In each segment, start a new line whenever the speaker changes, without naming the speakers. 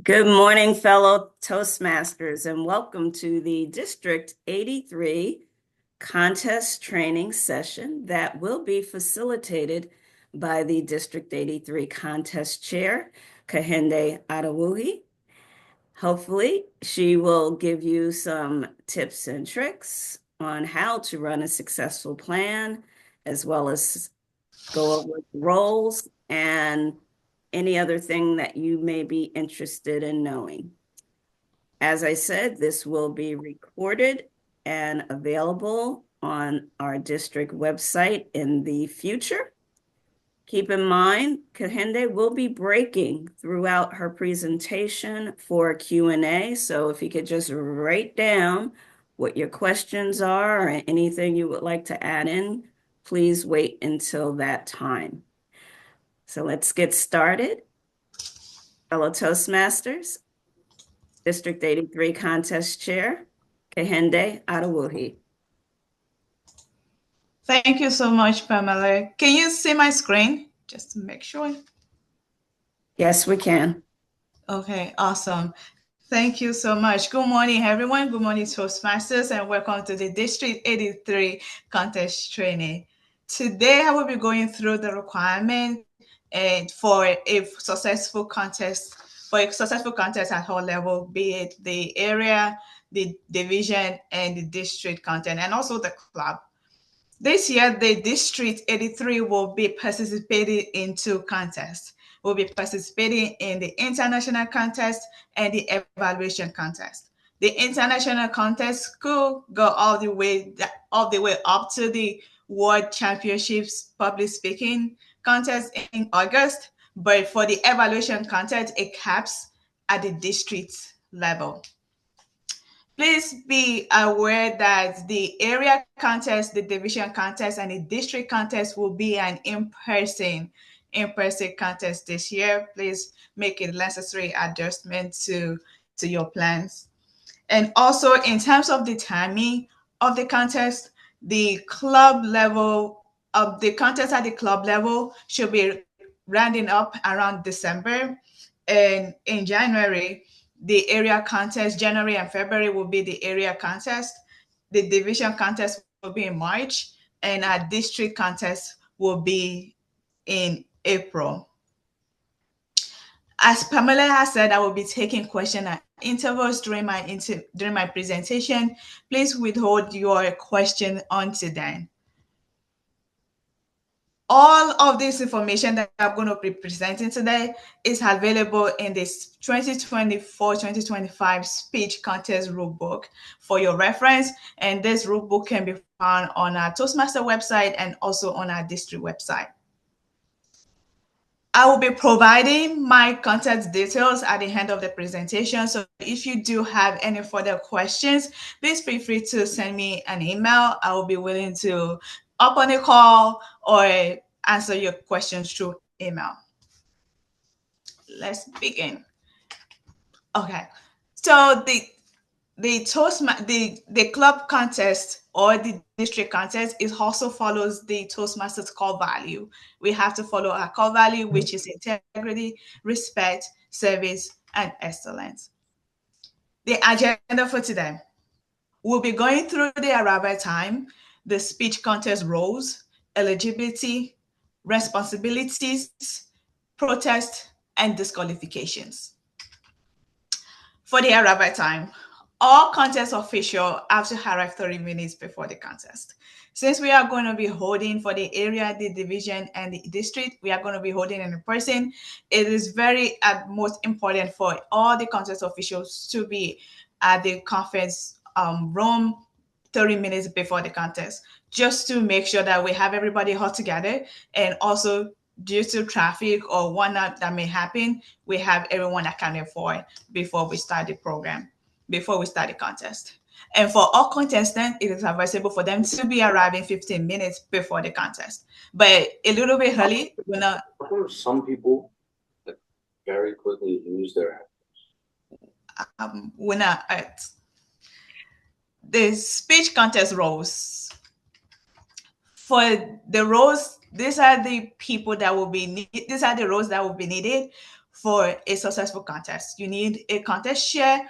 Good morning, fellow Toastmasters, and welcome to the District 83 contest training session that will be facilitated by the District 83 contest chair, Kehinde Adewuyi. Hopefully, she will give you some tips and tricks on how to run a successful plan, as well as go over roles and any other thing that you may be interested in knowing. As I said, this will be recorded and available on our district website in the future. Keep in mind, Kehinde will be breaking throughout her presentation for Q&A. So if you could just write down what your questions are or anything you would like to add in, please wait until that time. So let's get started. Fellow Toastmasters, District 83 Contest Chair, Kehinde Adewuyi.
Thank you so much, Pamela. Can you see my screen? Just to make sure.
Yes, we can.
Okay, awesome. Thank you so much. Good morning, everyone. Good morning, Toastmasters, and welcome to the District 83 Contest Training. Today, I will be going through the requirement for a successful contest, at all level, be it the area, the division, and the district content, and also the club. This year, the District 83 will be participating in two contests. We'll be participating in the international contest and the evaluation contest. The international contest could go all the way up to the World Championships Public Speaking contest in August, but for the evaluation contest, it caps at the district level. Please be aware that the area contest, the division contest, and the district contest will be an in-person contest this year. Please make a necessary adjustment to your plans. And also, in terms of the timing of the contest, the club level of the contest at the club level should be rounding up around December. And in January, the area contest, January and February will be the area contest. The division contest will be in March, and our district contest will be in April. As Pamela has said, I will be taking questions at intervals during my presentation. Please withhold your question until then. All of this information that I'm going to be presenting today is available in this 2024-2025 speech contest rulebook for your reference. And this rulebook can be found on our Toastmaster website and also on our district website. I will be providing my contact details at the end of the presentation. So if you do have any further questions, please feel free to send me an email. I will be willing to hop on a call or answer your questions through email. Let's begin. Okay, so the club contest or the district contest, it also follows the Toastmasters core value. We have to follow our core value, which is integrity, respect, service, and excellence. The agenda for today. We'll be going through the arrival time, the speech contest roles, eligibility, responsibilities, protest, and disqualifications. For the arrival time, all contest officials have to arrive 30 minutes before the contest. Since we are going to be holding for the area, the division, and the district, we are going to be holding in person. It is very most important for all the contest officials to be at the conference room 30 minutes before the contest, just to make sure that we have everybody all together, and also due to traffic or whatnot that may happen, we have everyone accounted for before we start the program, before we start the contest. And for all contestants, it is advisable for them to be arriving 15 minutes before the contest. But a little bit early, we're not.
Some people that very quickly lose their
we're not at the speech contest roles. For the roles, these are the people that will be these are the roles that will be needed for a successful contest. You need a contest chair,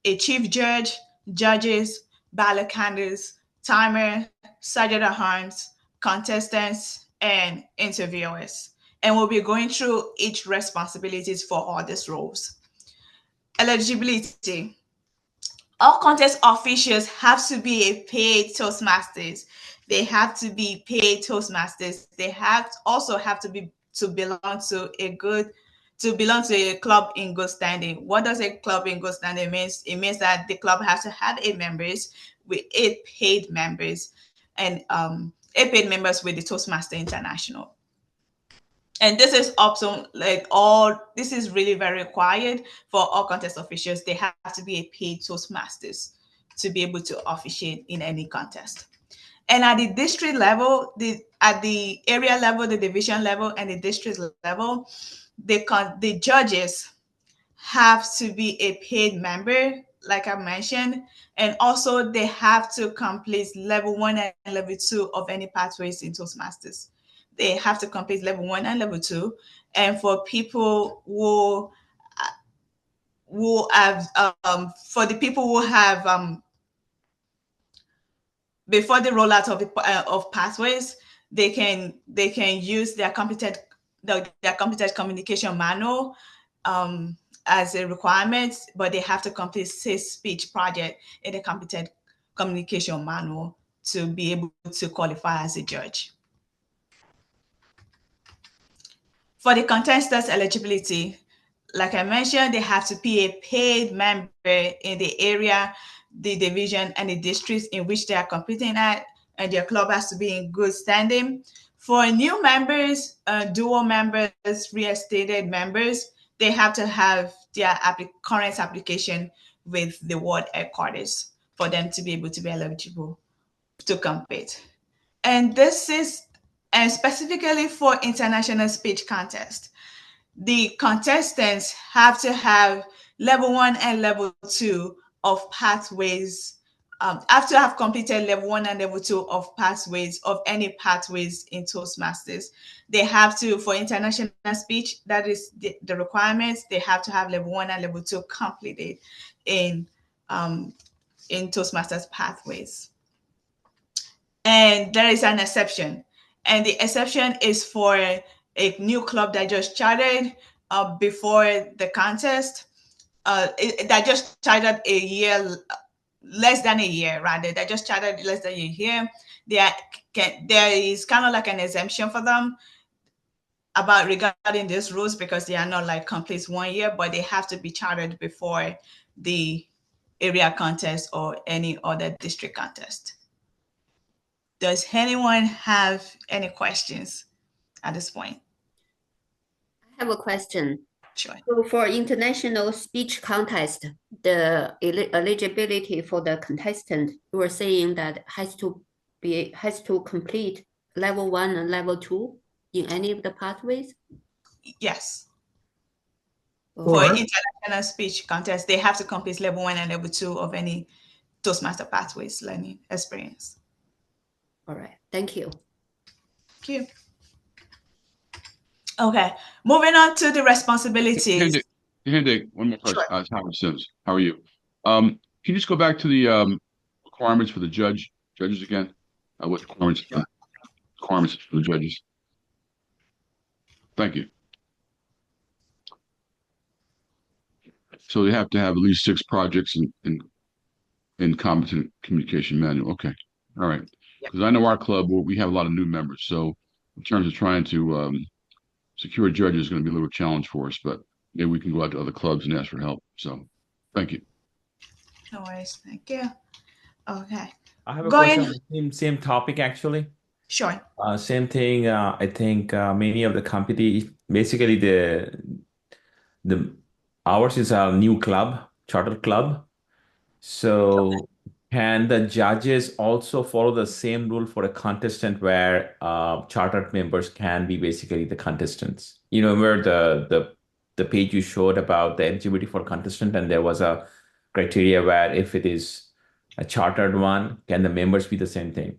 a chief judge, judges, ballot counters, timer, sergeant at arms, contestants, and interviewers. And we'll be going through each responsibilities for all these roles. Eligibility. All contest officials have to be a paid Toastmasters. They have to be paid Toastmasters. They also have to belong to a club in good standing. What does a club in good standing means? It means that the club has to have members with 8 paid members and 8 paid members with the Toastmaster International. And this is also this is really very required for all contest officials. They have to be a paid Toastmasters to be able to officiate in any contest. And at the district level, at the area level, the division level, and the district level, the judges have to be a paid member, like I mentioned, and also they have to complete level 1 and level 2 of any pathways in Toastmasters. They have to complete level 1 and level 2. And for people who have, for the people who have, before the rollout of pathways, they can use their competent communication manual as a requirement, but they have to complete safe speech project in the competent communication manual to be able to qualify as a judge. For the contestants' eligibility, like I mentioned, they have to be a paid member in the area, the division, and the districts in which they are competing at, and their club has to be in good standing. For new members, dual members, reinstated members, they have to have their current application with the ward headquarters for them to be able to be eligible to compete. And this is specifically for international speech contest. The contestants have to have level 1 and level 2 of pathways, have to have completed level 1 and level 2 of pathways, of any pathways in Toastmasters. They have to, for international speech, that is the requirements, they have to have level 1 and level 2 completed in Toastmasters pathways. And there is an exception. And the exception is for a new club that just chartered before the contest, that just chartered less than a year, rather. That just chartered less than a year. There is kind of like an exemption for them regarding these rules, because they are not like complete 1 year, but they have to be chartered before the area contest or any other district contest. Does anyone have any questions at this point?
I have a question.
Sure.
So for international speech contest, the eligibility for the contestant, you were saying that has to complete level 1 and level 2 in any of the pathways?
Yes.
For
international speech contest, they have to complete level 1 and level 2 of any Toastmaster pathways learning experience.
All right. Thank you.
Thank you. Okay. Moving on to the responsibilities.
Kehinde, one more question.
Sure.
Howard Sims. How are you? Can you just go back to the requirements for the judges again? What requirements for the judges? Thank you. So they have to have at least 6 projects in competent communication manual. Okay. All right. Because I know our club, we have a lot of new members. So in terms of trying to secure judges is going to be a little challenge for us, but maybe we can go out to other clubs and ask for help. So thank you.
No worries. Thank you. Okay.
I have a question on the same topic, actually.
Sure.
Same thing. I think many of the company, basically ours is a new club, charter club. So can the judges also follow the same rule for a contestant where chartered members can be basically the contestants? You know, where the page you showed about the eligibility for contestant, and there was a criteria where if it is a chartered one, can the members be the same thing?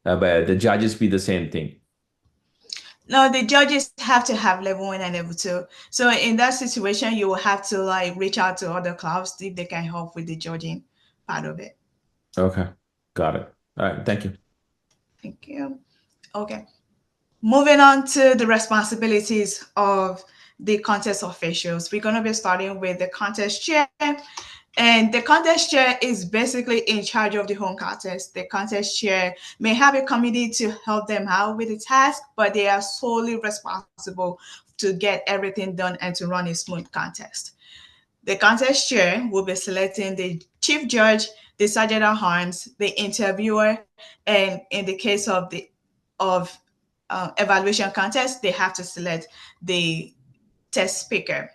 But the judges be the same thing?
No, the judges have to have level 1 and level 2. So in that situation, you will have to like reach out to other clubs if they can help with the judging part of it.
Okay, got it. All right, thank you.
Thank you. Okay. Moving on to the responsibilities of the contest officials. We're going to be starting with the contest chair. And the contest chair is basically in charge of the home contest. The contest chair may have a committee to help them out with the task, but they are solely responsible to get everything done and to run a smooth contest. The contest chair will be selecting the chief judge, the sergeant at arms, the interviewer, and in the case of the evaluation contest, they have to select the test speaker.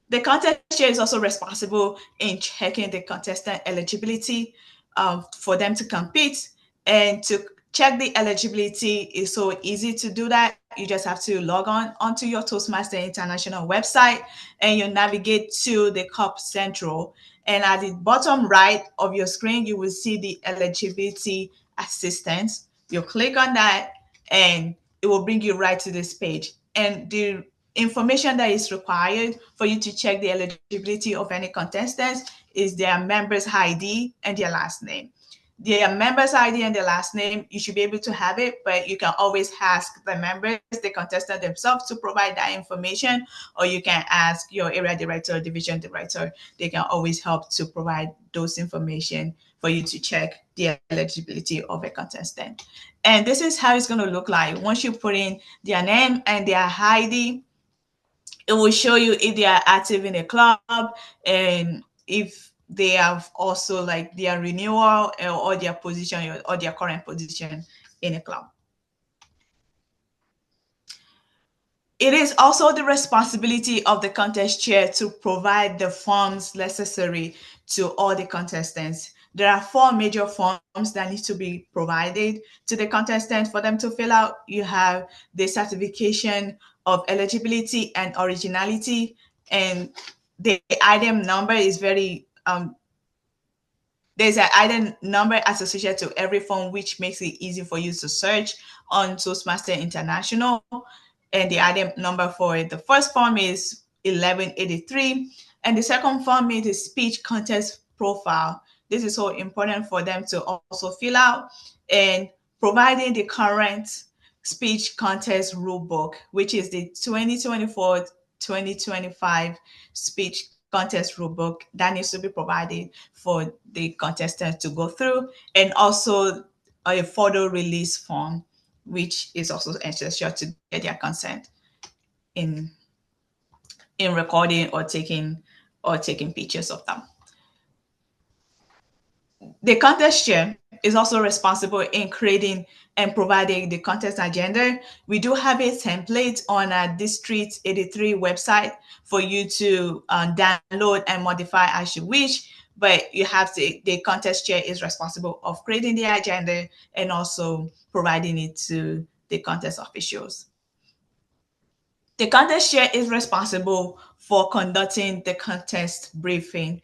The contest chair is also responsible in checking the contestant eligibility for them to compete. And to check the eligibility is so easy to do that. You just have to log on onto your Toastmaster International website and you navigate to the CUP Central. And at the bottom right of your screen, you will see the eligibility assistance. You click on that and it will bring you right to this page. And the information that is required for you to check the eligibility of any contestants is their member's ID and their last name. Their member's ID and their last name, you should be able to have it, but you can always ask the members, the contestant themselves, to provide that information, or you can ask your area director or division director. They can always help to provide those information for you to check the eligibility of a contestant. And this is how it's going to look like. Once you put in their name and their ID, it will show you if they are active in a club and if they have also like their renewal or their position or their current position in a club. It is also the responsibility of the contest chair to provide the forms necessary to all the contestants. There are 4 major forms that need to be provided to the contestants for them to fill out. You have the certification of eligibility and originality, and the item number is very there's an item number associated to every form, which makes it easy for you to search on Toastmaster International. And the item number for the first form is 1183. And the second form is the speech contest profile. This is so important for them to also fill out, and providing the current speech contest rulebook, which is the 2024-2025 speech contest rulebook that needs to be provided for the contestants to go through, and also a photo release form, which is also essential to get their consent in recording or taking pictures of them. The contest chair is also responsible in creating and providing the contest agenda. We do have a template on our District 83 website for you to download and modify as you wish, but you have to, the contest chair is responsible of creating the agenda and also providing it to the contest officials. The contest chair is responsible for conducting the contest briefing.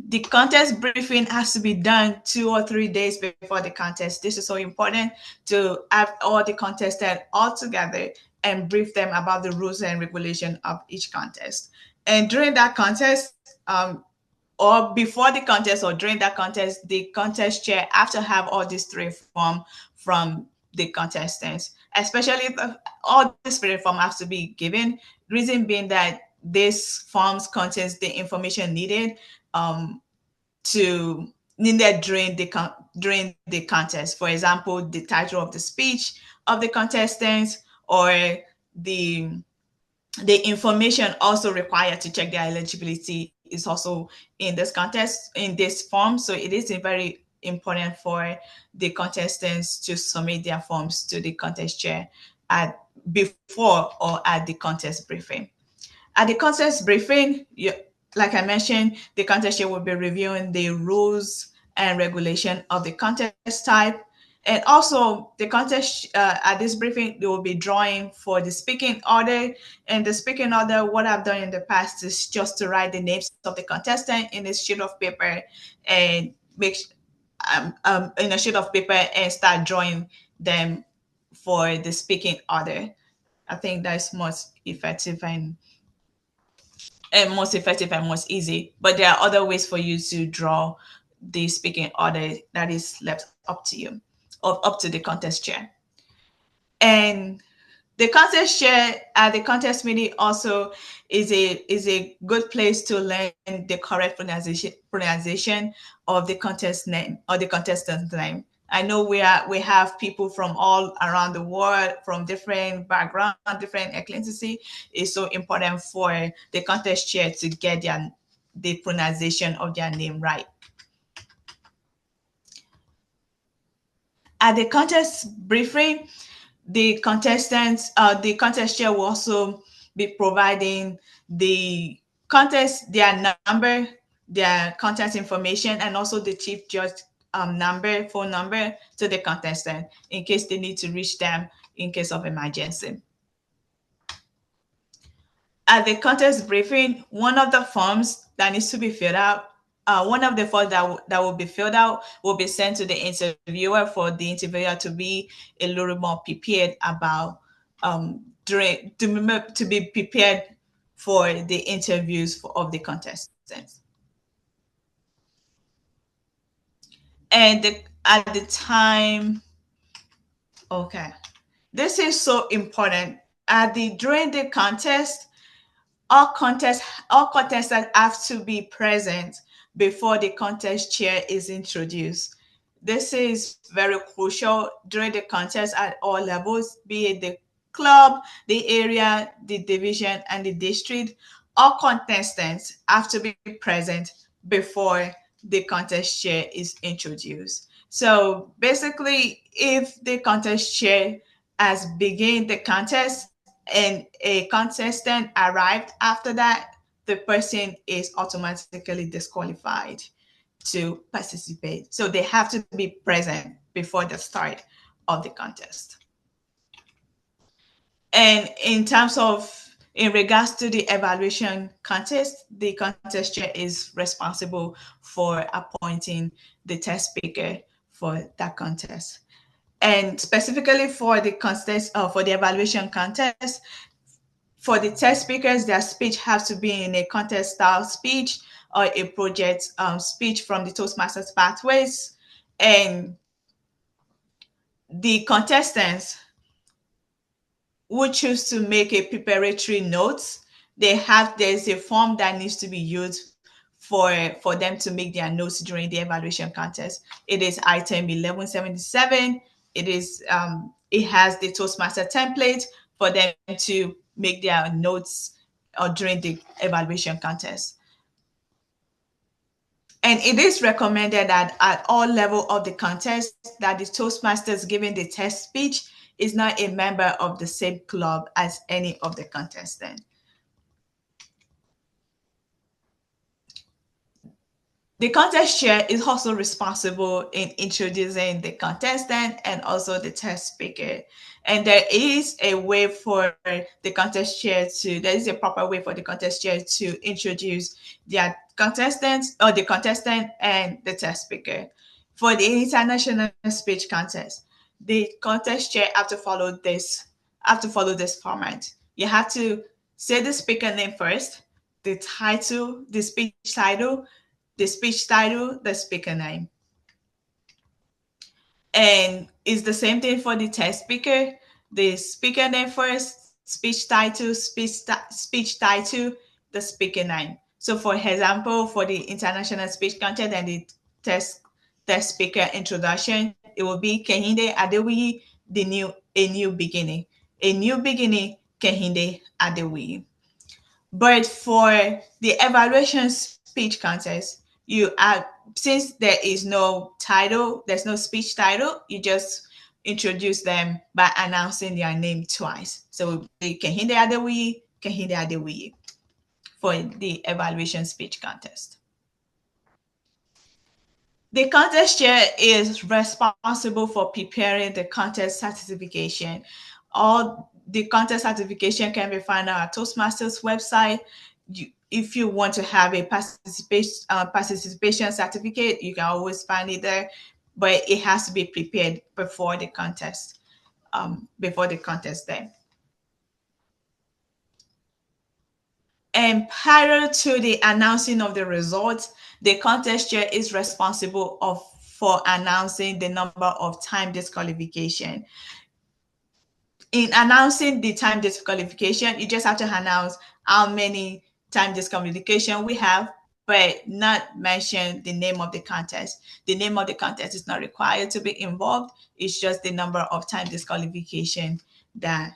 The contest briefing has to be done 2 or 3 days before the contest. This is so important to have all the contestants all together and brief them about the rules and regulation of each contest. And during that contest, or before the contest or during that contest, the contest chair have to have all these 3 forms from the contestants, especially if all these 3 forms have to be given. Reason being that these forms contains the information needed during the contest. For example, the title of the speech of the contestants, or the information also required to check their eligibility is also in this contest, in this form. So it is very important for the contestants to submit their forms to the contest chair before or at the contest briefing. At the contest briefing, like I mentioned, the contest chair will be reviewing the rules and regulation of the contest type. And also the contest at this briefing, they will be drawing for the speaking order. And the speaking order, what I've done in the past is just to write the names of the contestant in a sheet of paper and in a sheet of paper and start drawing them for the speaking order. I think that's most effective and most easy. But there are other ways for you to draw the speaking order that is left up to you, or up to the contest chair. And the contest chair at the contest meeting also is a good place to learn the correct pronunciation of the contest name or the contestant's name. I know we have people from all around the world, from different backgrounds, different ethnicity. It's so important for the contest chair to get the pronunciation of their name right. At the contest briefing, the contest chair will also be providing the their number, their contact information, and also the chief judge phone number to the contestant in case they need to reach them in case of emergency. At the contest briefing, one of the forms that needs to be filled out, one of the forms that will be filled out will be sent to the interviewer for the interviewer to be a little more prepared about to be prepared for the interviews of the contestants. And at the time, okay, this is so important. During the contest, all contestants have to be present before the contest chair is introduced. This is very crucial during the contest at all levels, be it the club, the area, the division, and the district. All contestants have to be present before the contest chair is introduced. So basically, if the contest chair has begun the contest and a contestant arrived after that, the person is automatically disqualified to participate. So they have to be present before the start of the contest. And in regards to the evaluation contest, the contest chair is responsible for appointing the test speaker for that contest. And specifically for the contest, for the evaluation contest, for the test speakers, their speech has to be in a contest style speech or a project speech from the Toastmasters pathways. And the contestants would choose to make a preparatory notes. There's a form that needs to be used for them to make their notes during the evaluation contest. It is item 1177. It has the Toastmaster template for them to make their notes during the evaluation contest. And it is recommended that at all levels of the contest that the Toastmasters giving the test speech is not a member of the same club as any of the contestants. The contest chair is also responsible in introducing the contestant and also the test speaker. And there is a way for the contest chair there is a proper way for the contest chair to introduce their contestants or the contestant and the test speaker. For the international speech contest, the contest chair have to follow this format. You have to say the speaker name first, the title, the speech title, the speech title, the speaker name. And it's the same thing for the test speaker. The speaker name first, speech title, speech title, the speaker name. So for example, for the international speech contest and the test speaker introduction, it will be Kehinde, Adewuyi, a new beginning. A new beginning, Kehinde, Adewuyi. But for the evaluation speech contest, since there is no title, there's no speech title, you just introduce them by announcing their name twice. So it will be Kehinde Adewuyi for the evaluation speech contest. The contest chair is responsible for preparing the contest certification. All the contest certification can be found on our Toastmasters website. If you want to have a participation certificate, you can always find it there, but it has to be prepared before the contest. the contest day. And prior to the announcing of the results, the contest chair is responsible for announcing the number of time disqualification. In announcing the time disqualification, you just have to announce how many time disqualification we have, but not mention the name of the contest. The name of the contest is not required to be involved. It's just the number of time disqualification that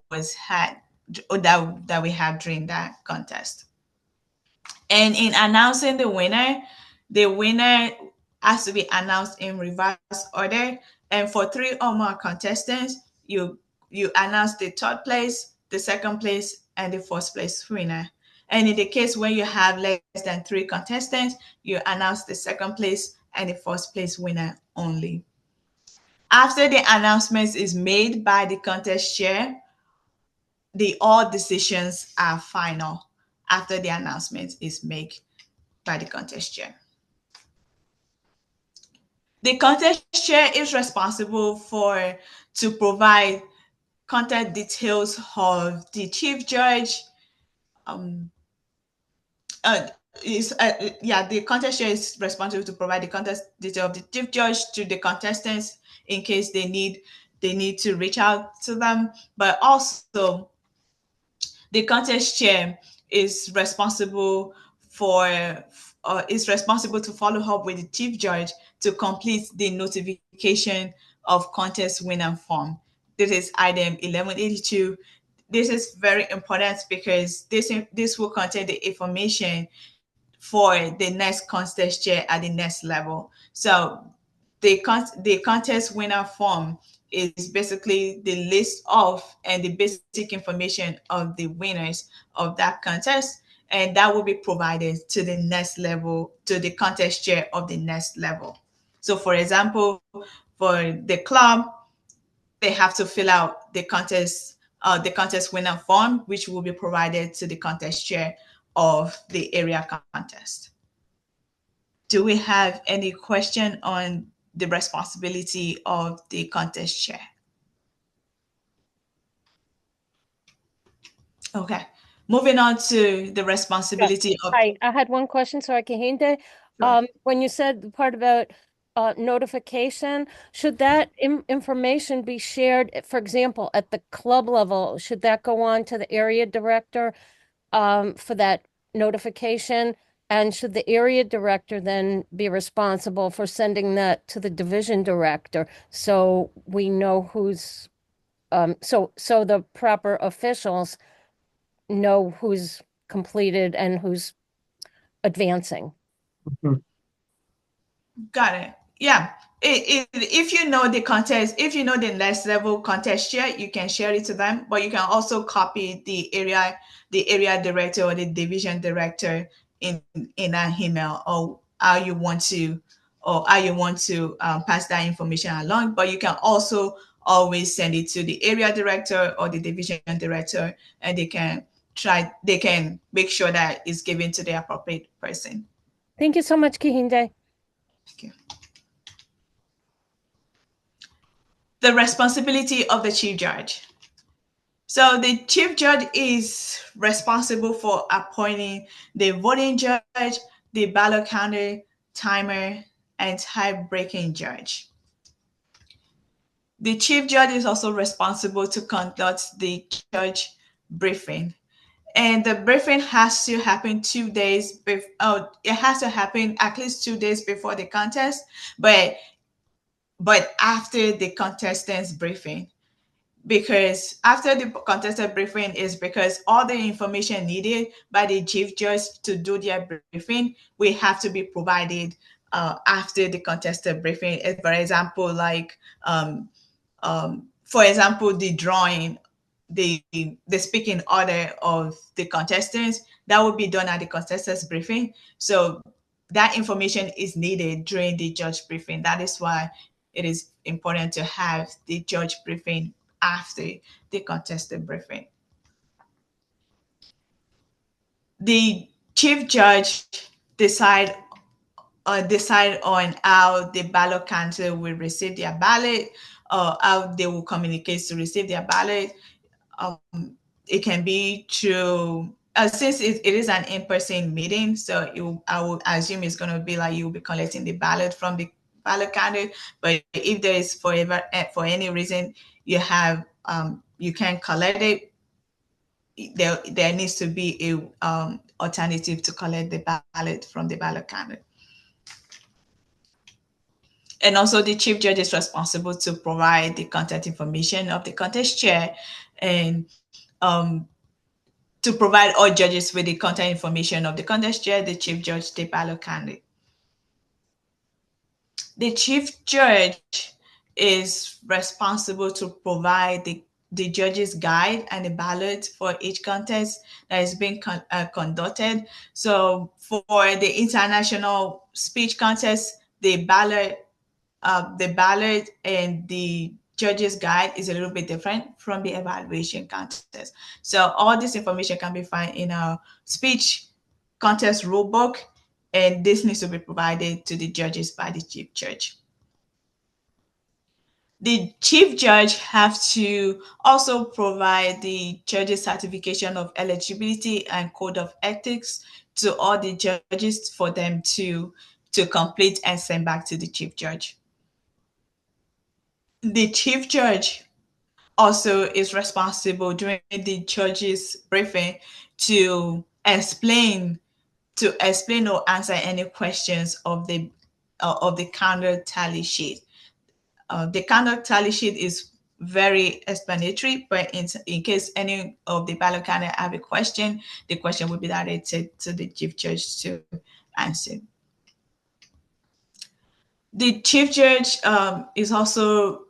was had, or that we had during that contest. And in announcing the winner has to be announced in reverse order. And for 3 or more contestants, you announce the 3rd place, the 2nd place, and the 1st place winner. And in the case when you have less than 3 contestants, you announce the 2nd place and the 1st place winner only. After the announcement is made by the contest chair, all decisions are final after the announcement is made by the contest chair. The contest chair is responsible to provide contact details of the chief judge. The contest chair is responsible to provide the contact detail of the chief judge to the contestants in case they need to reach out to them. But also, the contest chair is responsible to follow up with the chief judge to complete the notification of contest winner form. This is item 1182. This is very important because this will contain the information for the next contest chair at the next level. So the contest winner form is basically the list of and the basic information of the winners of that contest, and that will be provided to the next level, to the contest chair of the next level. So for example, for the club, they have to fill out the contest winner form, which will be provided to the contest chair of the area contest. Do we have any question on the responsibility of the contest chair? Okay, moving on to the responsibility of.
Hi, I had one question, sorry, Kehinde.
Sure.
When you said the part about notification, should that information be shared, for example, at the club level? Should that go on to the area director for that notification? And should the area director then be responsible for sending that to the division director so we know who's so the proper officials know who's completed and who's advancing?
Got it. Yeah. If you know the contest, if you know the next level contest chair, you can share it to them, but you can also copy the area director or the division director in an email, or how you want to pass that information along. But you can also always send it to the area director or the division director, and they can make sure that it's given to the appropriate person.
Thank you so much, Kehinde.
Thank you. The responsibility of the chief judge. So the chief judge is responsible for appointing the voting judge, the ballot counter, timer, and tie-breaking judge. The chief judge is also responsible to conduct the judge briefing. And the briefing has to happen 2 days before. It has to happen at least 2 days before the contest, but after the contestant's briefing. Because after the contestant briefing is because all the information needed by the chief judge to do their briefing will have to be provided after the contestant briefing. For example, the drawing, the speaking order of the contestants, that will be done at the contestant's briefing. So that information is needed during the judge briefing. That is why it is important to have the judge briefing after the contestant briefing. The chief judge decide on how the ballot counter will receive their ballot. how they will communicate to receive their ballot. It can be through, since it is an in-person meeting, so I would assume it's going to be like you'll be collecting the ballot from the ballot counter. But if there is for any reason you have you can't collect it, there needs to be a alternative to collect the ballot from the ballot counter. And also the chief judge is responsible to provide the contact information of the contest chair and to provide all judges with the contact information of the contest chair, the chief judge, the ballot candidate. The chief judge is responsible to provide the judge's guide and the ballot for each contest that is being conducted. So for the international speech contest, the ballot and the judge's guide is a little bit different from the evaluation contest. So all this information can be found in our speech contest rulebook, and this needs to be provided to the judges by the chief judge. The chief judge has to also provide the judge's certification of eligibility and code of ethics to all the judges for them to complete and send back to the chief judge. The chief judge also is responsible during the judge's briefing to explain or answer any questions of the counter tally sheet. The counter tally sheet is very explanatory, but in case any of the ballot candidate have a question, the question will be directed to the chief judge to answer. The chief judge is also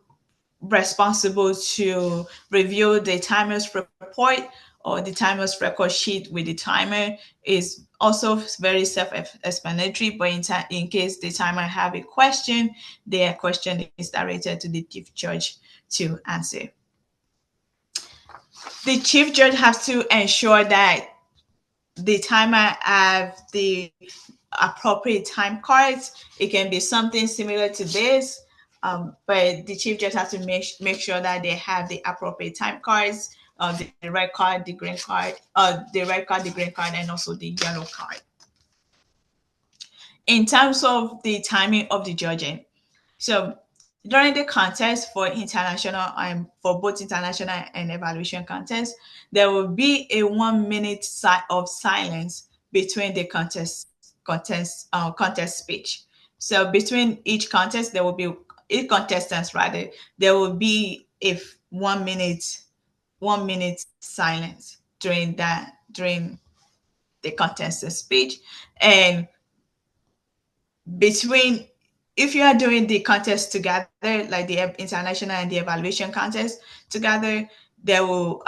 responsible to review the timer's report or the timer's record sheet with the timer. Is also very self-explanatory, but in case the timer have a question, their question is directed to the chief judge to answer. The chief judge has to ensure that the timer have the appropriate time cards. It can be something similar to this, but the chief judge has to make sure that they have the appropriate time cards, the red card, the green card, the red card, the green card, and also the yellow card. In terms of the timing of the judging, so during the contest for international and for both international and evaluation contests, there will be a 1 minute of silence between the contest speech. So between each contest, there will be each contestants rather, there will be a 1 minute silence during the contestant speech. And between, if you are doing the contest together, like the international and the evaluation contest together, there will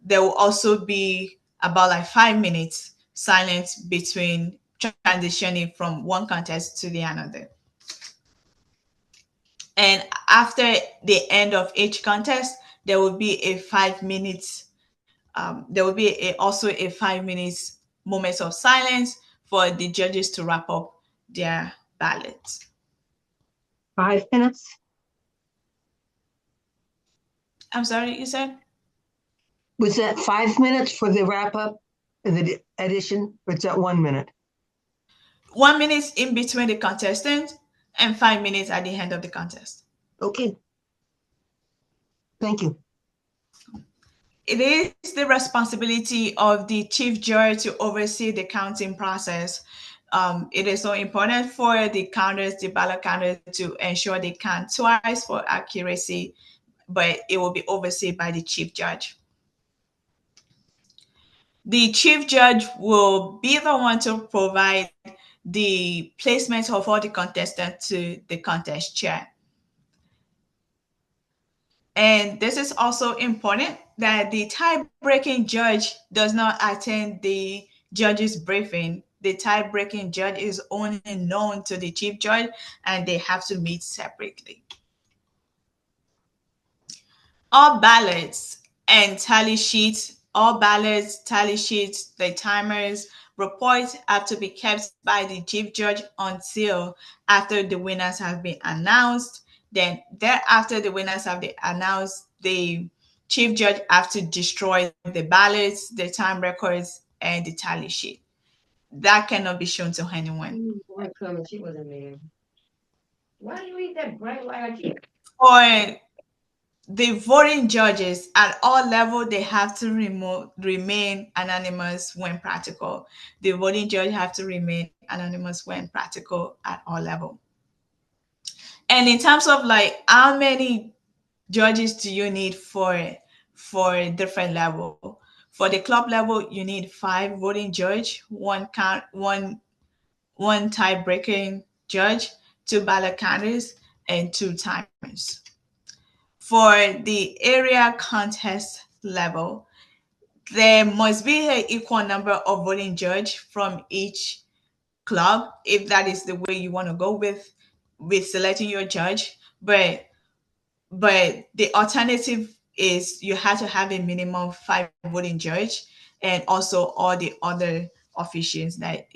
also be about like 5 minutes silence between transitioning from one contest to the another. And after the end of each contest, there will be a 5 minutes. There will be also a 5 minutes moment of silence for the judges to wrap up their ballots.
5 minutes?
I'm sorry, you said?
Was that 5 minutes for the wrap up and the addition, or is that 1 minute?
1 minute in between the contestants and 5 minutes at the end of the contest.
Okay. Thank you.
It is the responsibility of the chief judge to oversee the counting process. It is so important for the counters, the ballot counters, to ensure they count twice for accuracy, but it will be overseen by the chief judge. The chief judge will be the one to provide the placement of all the contestants to the contest chair. And this is also important that the tie-breaking judge does not attend the judge's briefing. The tie-breaking judge is only known to the chief judge, and they have to meet separately. All ballots and tally sheets, the timers, reports have to be kept by the chief judge until after the winners have been announced Then thereafter, the winners have been announced. The chief judge have to destroy the ballots, the time records, and the tally sheet. That cannot be shown to anyone.
Boy, Clement, she wasn't there. Why do you eat that bright light?
For the voting judges at all levels, they have to remain anonymous when practical. The voting judge have to remain anonymous when practical at all level. And in terms of like how many judges do you need for different level? For the club level, you need 5 voting judge, one tie-breaking judge, 2 ballot counters, and 2 timers. For the area contest level, there must be an equal number of voting judge from each club, if that is the way you want to go with selecting your judge. But the alternative is you have to have a minimum of 5 voting judge, and also all the other officials that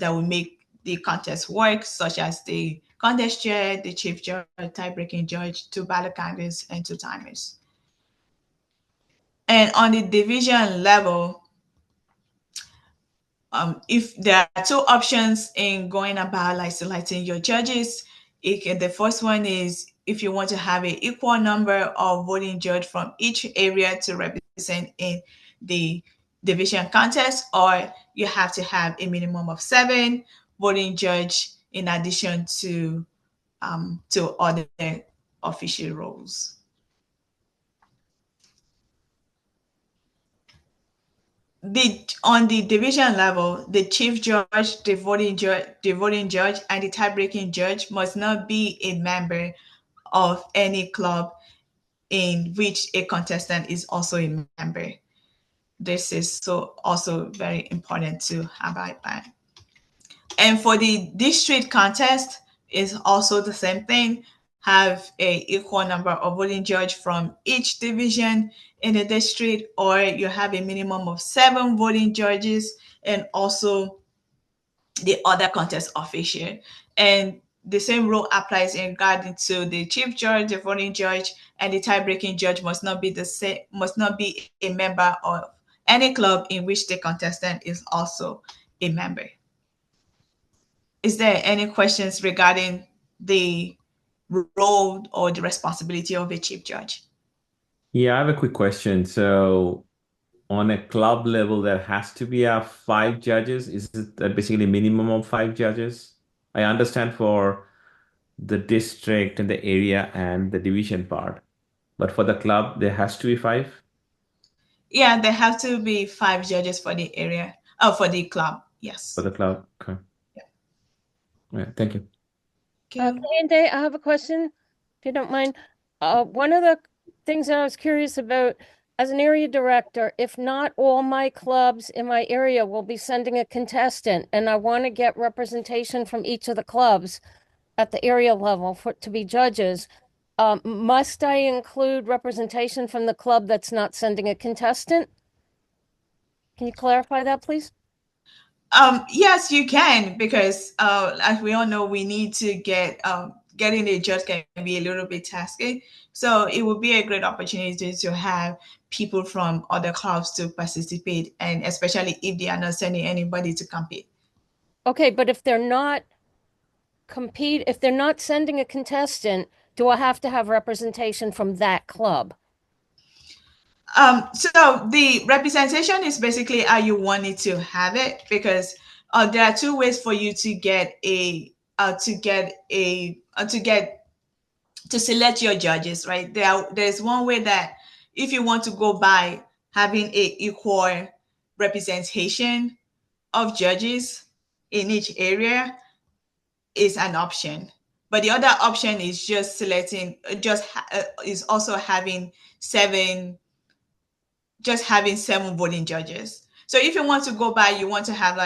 will make the contest work, such as the contest chair, the chief judge, tie-breaking judge, 2 ballot counters, and 2 timers. And on the division level, if there are 2 options in going about like selecting your judges, the first one is if you want to have an equal number of voting judge from each area to represent in the division contest, or you have to have a minimum of 7 voting judge in addition to other official roles. On the division level, the chief judge, the voting judge, and the tie-breaking judge must not be a member of any club in which a contestant is also a member. This is also very important to abide by. And for the district contest, is also the same thing. Have a equal number of voting judge from each division in the district, or you have a minimum of 7 voting judges, and also the other contest official. And the same rule applies in regard to the chief judge, the voting judge, and the tie-breaking judge must not be a member of any club in which the contestant is also a member. Is there any questions regarding the role or the responsibility of a chief judge?
Yeah, I have a quick question. So on a club level, there has to be 5 judges. Is it basically a minimum of 5 judges? I understand for the district and the area and the division part, but for the club, there has to be 5?
Yeah, there have to be 5 judges for the area. Oh, for the club, yes.
For the club, okay. Yeah, thank you.
Kehinde, I have a question, if you don't mind. One of the things that I was curious about, as an area director, if not all my clubs in my area will be sending a contestant, and I want to get representation from each of the clubs at the area level to be judges, must I include representation from the club that's not sending a contestant? Can you clarify that, please?
Yes, you can, because as we all know, we need to getting a judge can be a little bit tasky. So it would be a great opportunity to have people from other clubs to participate, and especially if they are not sending anybody to compete.
Okay, but if they're not sending a contestant, do I have to have representation from that club?
So the representation is basically how you want it to have it, because there are 2 ways for you to select your judges, right? There's one way that if you want to go by having a equal representation of judges in each area, is an option. But the other option is just selecting, is also having 7 voting judges. So if you want to go by, you want to have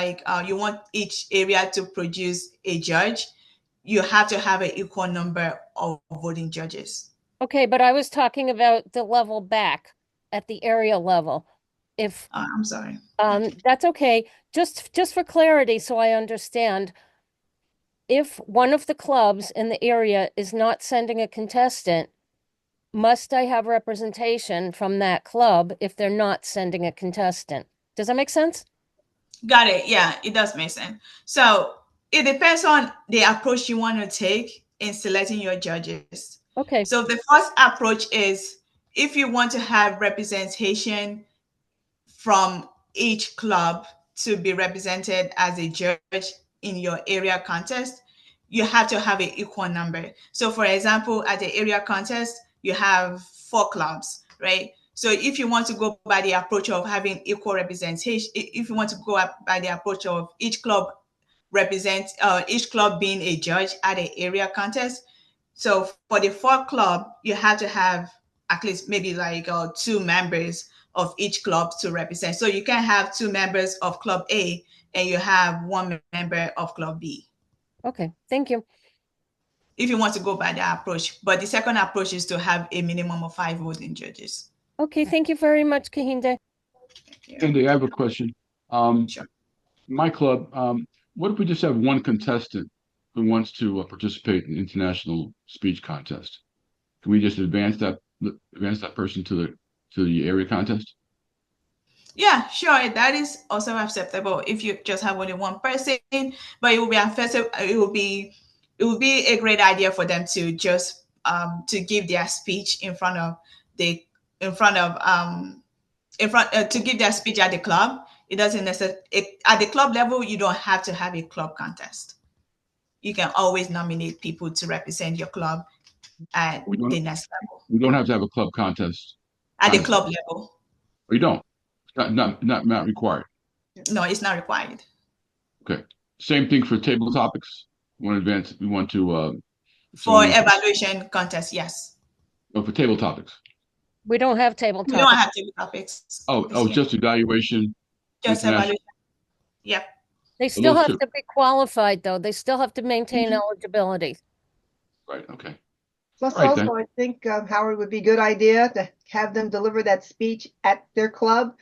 you want each area to produce a judge, you have to have an equal number of voting judges.
Okay, but I was talking about the level back at the area level.
I'm sorry.
That's okay. Just for clarity, so I understand. if one of the clubs in the area is not sending a contestant, must I have representation from that club if they're not sending a contestant? Does that make sense?
Got it. Yeah, it does make sense. So it depends on the approach you want to take in selecting your judges.
Okay.
So the first approach is if you want to have representation from each club to be represented as a judge in your area contest, you have to have an equal number. So for example, at the area contest, you have 4 clubs, right? So if you want to go by the approach of having equal representation, if you want to go up by the approach of each club being a judge at an area contest, so for the 4 club, you have to have at least maybe like 2 members of each club to represent. So you can have 2 members of club A and you have 1 member of club B.
Okay, thank you.
If you want to go by that approach. But the second approach is to have a minimum of 5 voting judges.
Okay, thank you very much, Kehinde.
Andy, I have a question.
Sure.
My club, what if we just have one contestant who wants to participate in the international speech contest? Can we just advance that person to the area contest?
Yeah, sure. That is also acceptable if you just have only one person, but it will be acceptable. It will be a great idea for them to just to give their speech to give their speech at the club. It doesn't necessarily at the club level. You don't have to have a club contest. You can always nominate people to represent your club at the next level.
We don't have to have a club contest
At the club level.
Or you don't. It's not required.
No, it's not required.
Okay. Same thing for table topics. We want to
for evaluation contest, yes.
Oh, for table topics.
We don't have table
We
topics.
don't have table topics.
Just evaluation.
Just evaluation. Yep.
They still have to be qualified, though. They still have to maintain eligibility.
Right. Okay.
Plus,
Right,
also, I think, Howard, would be a good idea to have them deliver that speech at their club,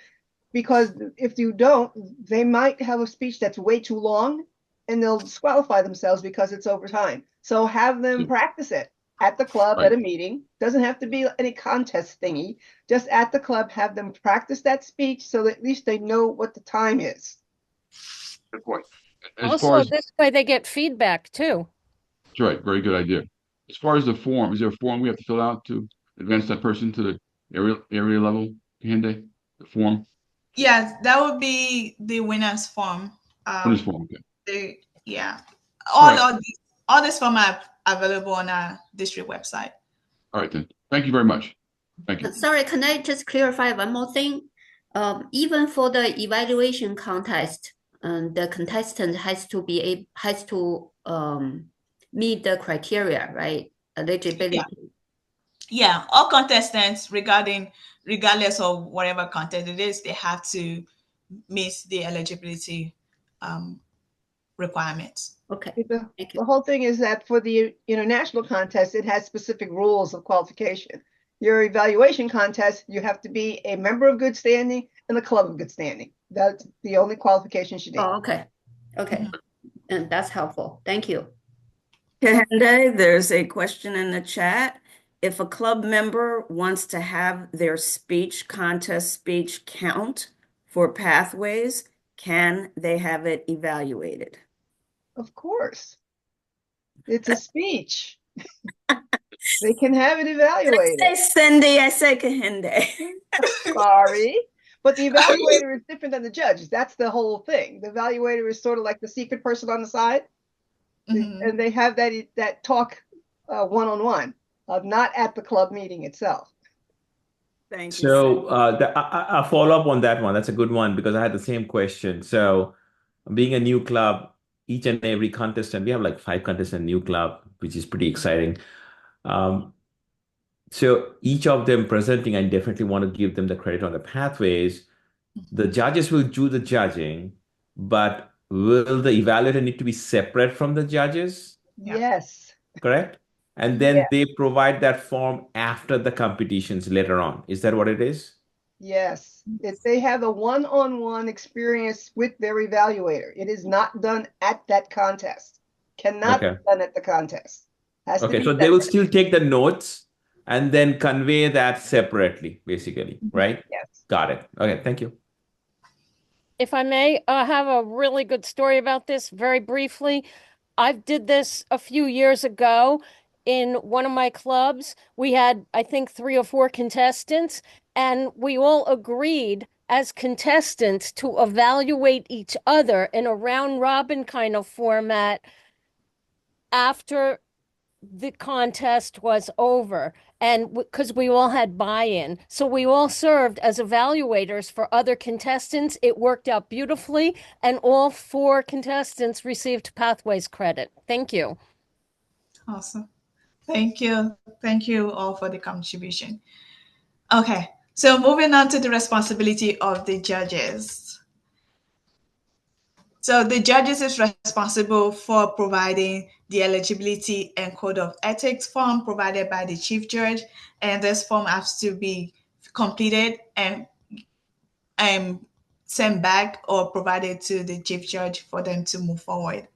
because if you don't, they might have a speech that's way too long and they'll disqualify themselves because it's over time. So have them practice it at the club at a meeting. Doesn't have to be any contest thingy. Just at the club, have them practice that speech so that at least they know what the time is.
Good point.
Also, this way they get feedback too.
That's right. Very good idea. As far as the form, is there a form we have to fill out to advance that person to the area level, Kehinde? The form?
Yes, that would be the winner's form.
Winner's form, okay.
All this form are available on our district website.
All right, then. Thank you very much. Thank you.
Sorry, can I just clarify one more thing? Even for the evaluation contest, the contestant has to meet the criteria, right? Eligibility.
Yeah, all contestants, regardless of whatever contest it is, they have to meet the eligibility requirements.
Okay.
The whole thing is that for the international contest, it has specific rules of qualification. Your evaluation contest, you have to be a member of good standing and a club of good standing. That's the only qualification you need.
Oh, okay. Okay. And that's helpful. Thank you.
Kehinde, there's a question in the chat. If a club member wants to have their contest speech count for pathways, can they have it evaluated?
Of course. It's a speech. They can have it evaluated.
I say Cindy, I say Kehinde.
Sorry. But the evaluator is different than the judge. That's the whole thing. The evaluator is sort of like the secret person on the side. And they have that talk one-on-one, not at the club meeting itself.
Thank you.
So I'll follow up on that one. That's a good one because I had the same question. So being a new club, each and every contestant, we have like 5 contestants in a new club, which is pretty exciting. So each of them presenting, I definitely want to give them the credit on the pathways. The judges will do the judging, but will the evaluator need to be separate from the judges?
Yes.
Correct? And then they provide that form after the competitions later on. Is that what it is?
Yes. If they have a one-on-one experience with their evaluator, it is not done at that contest. Cannot be done at the contest. Has to
Okay,
be
so they will
separate.
still take the notes and then convey that separately, basically, right?
Yes.
Got it. Okay, thank you.
If I may, have a really good story about this very briefly. I did this a few years ago in one of my clubs. We had, I think, 3 or 4 contestants, and we all agreed as contestants to evaluate each other in a round robin kind of format after the contest was over. And because we all had buy-in, so we all served as evaluators for other contestants. It worked out beautifully, and all 4 contestants received Pathways credit. Thank you.
Awesome. Thank you. Thank you all for the contribution. Okay, so moving on to the responsibility of the judges. So the judges is responsible for providing the eligibility and code of ethics form provided by the chief judge, and this form has to be completed and sent back or provided to the chief judge for them to move forward.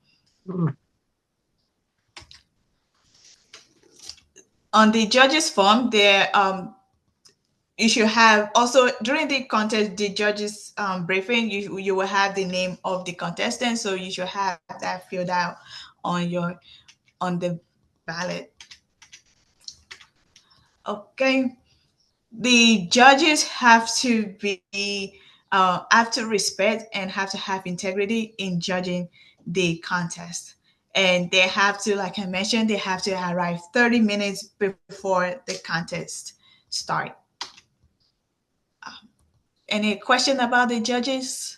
On the judges form, you should have also during the contest, the judges briefing, you will have the name of the contestant, so you should have that filled out on the ballot. Okay, the judges have to respect and have to have integrity in judging the contest, and they have to, like I mentioned, they have to arrive 30 minutes before the contest start. Any question about the judges?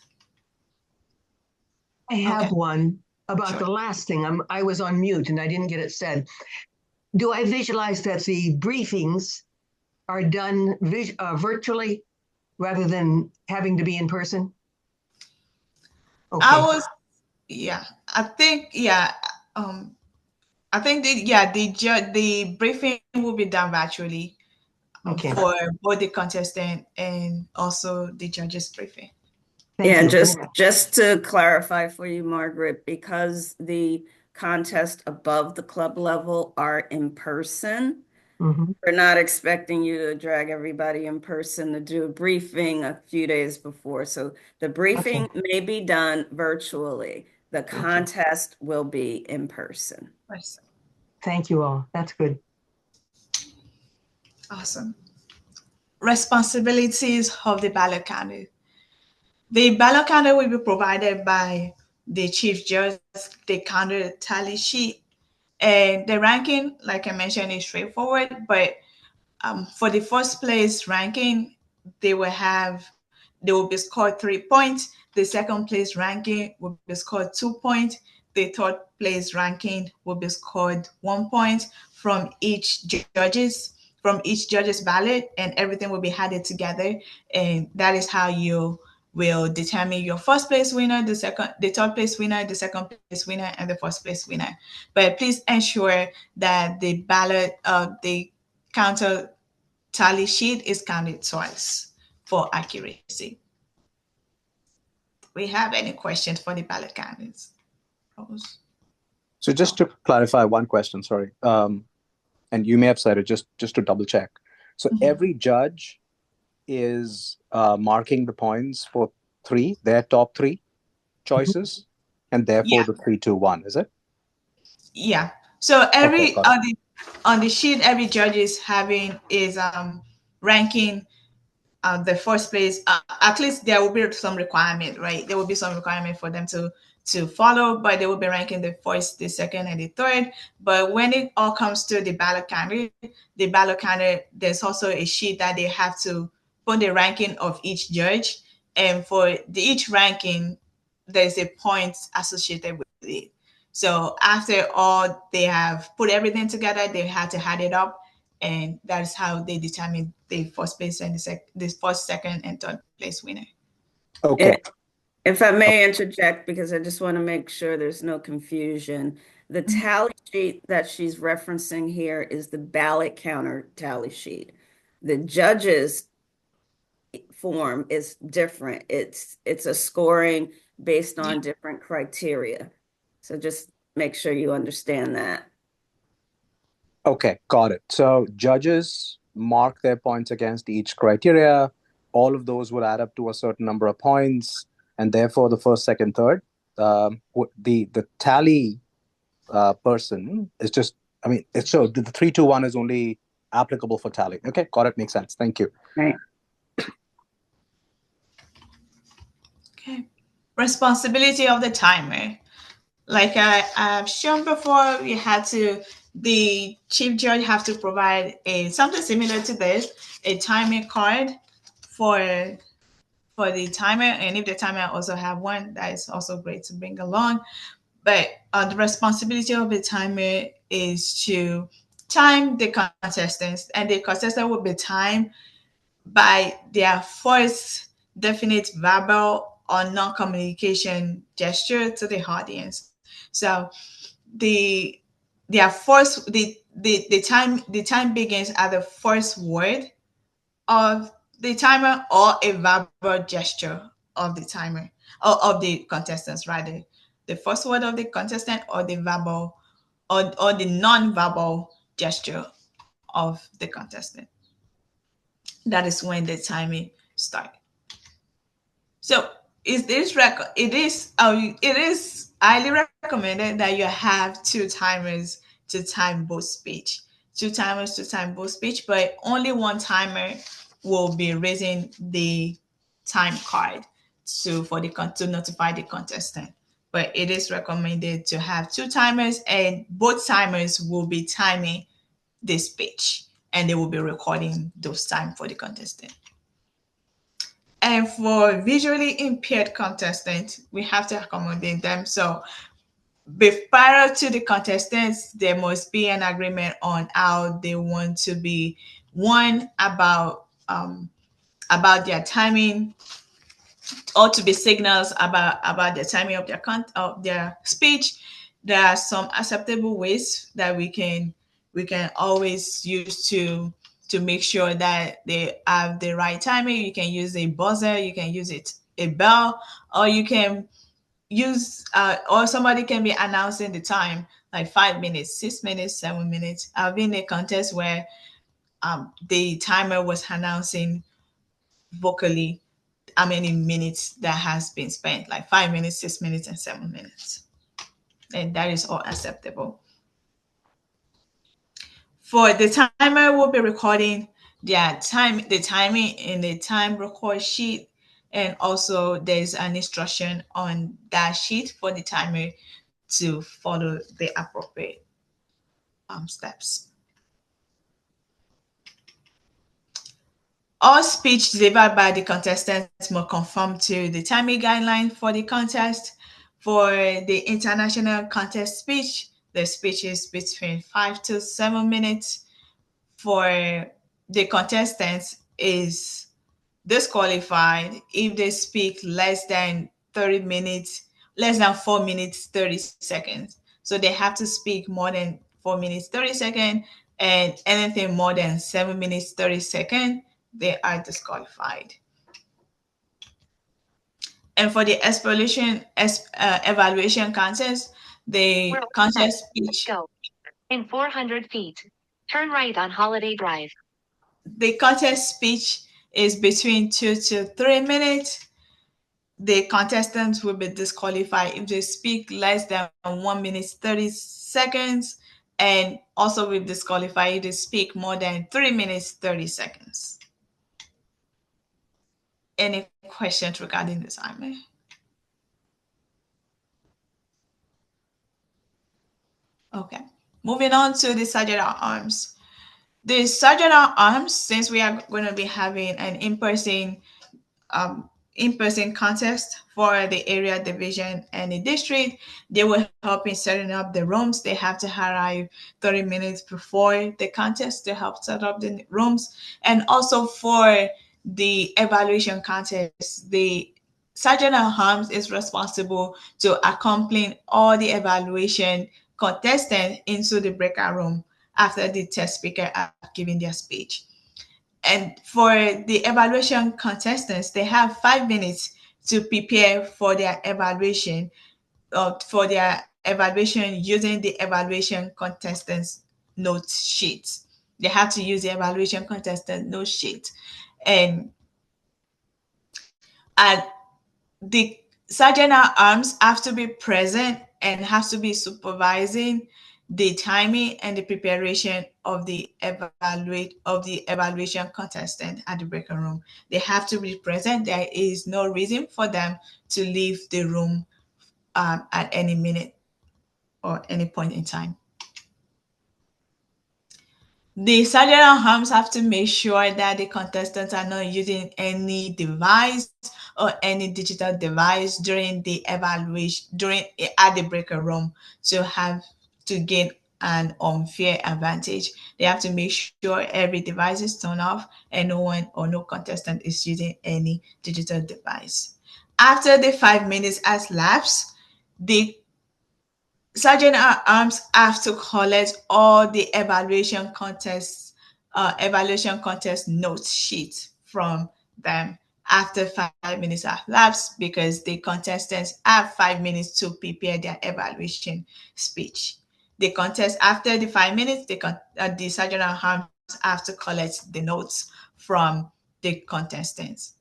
I have
Okay.
one about
Sure.
the last thing. I was on mute and I didn't get it said. Do I visualize that the briefings are done virtually rather than having to be in person? Okay.
I think the briefing will be done virtually.
Okay.
For both the contestant and also the judges briefing.
Yeah, just to clarify for you, Margaret, because the contests above the club level are in person, we're not expecting you to drag everybody in person to do a briefing a few days before. So the briefing may be done virtually. The contest will be in person.
Thank you all. That's good.
Awesome. Responsibilities of the ballot counter. The ballot counter will be provided by the chief judge, the counter tally sheet, and the ranking, like I mentioned, is straightforward. But for the first place ranking, they will be scored 3 points. The second place ranking will be scored 2 points. The third place ranking will be scored 1 point from each judge's ballot, and everything will be added together. And that is how you will determine your first place winner, the third place winner, the second place winner, and the first place winner. But please ensure that the ballot, the counter tally sheet is counted twice for accuracy. Do we have any questions for the ballot candidates?
So just to clarify one question, sorry, and you may have said it, just to double check. So every judge is marking the points for their top 3 choices, and therefore the 3, 2, 1, is it?
Yeah. So on the sheet, every judge is ranking the first place. At least there will be some requirement, right? There will be some requirement for them to follow, but they will be ranking the first, the second, and the third. But when it all comes to the ballot candidate, there's also a sheet that they have to put the ranking of each judge, and for each ranking, there's a point associated with it. So after all, they have put everything together, they had to add it up, and that's how they determine the first place and the first, second, and third place winner.
Okay.
If I may interject, because I just want to make sure there's no confusion. The tally sheet that she's referencing here is the ballot counter tally sheet. The judges form is different. It's a scoring based on different criteria. So just make sure you understand that.
Okay, got it. So judges mark their points against each criteria. All of those will add up to a certain number of points, and therefore the first, second, third. The tally person is just. I mean, it's so the 3, 2, 1 is only applicable for tally. Okay, got it. Makes sense. Thank you.
Right.
Okay. Responsibility of the timer. Like I've shown before, the chief judge have to provide something similar to this, a timer card for the timer. And if the timer also have one, that is also great to bring along. But the responsibility of the timer is to time the contestants, and the contestant will be timed by their first definite verbal or non-communication gesture to the audience. So the time begins at the first word of the timer or a verbal gesture of the timer or of the contestants, rather. The first word of the contestant or the verbal or the non-verbal gesture of the contestant. That is when the timing starts. So it is highly recommended that you have 2 timers to time both speech. 2 timers to time both speech, but only one timer will be raising the time card to notify the contestant. But it is recommended to have 2 timers, and both timers will be timing the speech, and they will be recording those time for the contestant. And for visually impaired contestants, we have to accommodate them. So prior to the contestants, there must be an agreement on how they want to be, one, about their timing, or to be signals about the timing of their speech. There are some acceptable ways that we can always use to make sure that they have the right timing. You can use a buzzer, you can use a bell, or you can use or somebody can be announcing the time, like 5 minutes, 6 minutes, 7 minutes. I've been in a contest where the timer was announcing vocally how many minutes that has been spent, like 5 minutes, 6 minutes, and 7 minutes. And that is all acceptable. For the timer, we'll be recording the timing in the time record sheet. And also there's an instruction on that sheet for the timer to follow the appropriate steps. All speech delivered by the contestants must conform to the timing guideline for the contest. For the international contest speech, the speech is between 5 to 7 minutes. For the contestants is disqualified if they speak less than 4 minutes, 30 seconds. So they have to speak more than 4 minutes, 30 seconds, and anything more than 7 minutes, 30 seconds, they are disqualified. And for the evaluation contest, the contest speech.
In 400 feet, turn right on Holiday Drive.
The contest speech is between 2 to 3 minutes. The contestants will be disqualified if they speak less than 1 minute 30 seconds, and also will disqualify if they speak more than 3 minutes 30 seconds. Any questions regarding this, Amy? Okay, moving on to the Sergeant at Arms. The Sergeant at Arms, since we are going to be having an in-person contest for the area, division, and the district, they will help in setting up the rooms. They have to arrive 30 minutes before the contest to help set up the rooms. And also for the evaluation contest, the Sergeant at Arms is responsible to accompany all the evaluation contestants into the breakout room after the test speaker have given their speech. And for the evaluation contestants, they have 5 minutes to prepare for their evaluation, for their evaluation using the evaluation contestants note sheet. They have to use the evaluation contestant note sheet. And the sergeant at arms have to be present and have to be supervising the timing and the preparation of the evaluation contestant at the breakout room. They have to be present. There is no reason for them to leave the room at any minute or any point in time. The sergeant at arms have to make sure that the contestants are not using any device or any digital device during the evaluation, at the breaker room, to gain an unfair advantage. They have to make sure every device is turned off and no one or no contestant is using any digital device. After the 5 minutes has lapsed, the sergeant at arms have to collect all the evaluation contest note sheets from them after 5 minutes have lapsed, because the contestants have 5 minutes to prepare their evaluation speech. The contest after the 5 minutes, the sergeant at arms have to collect the notes from the contestants.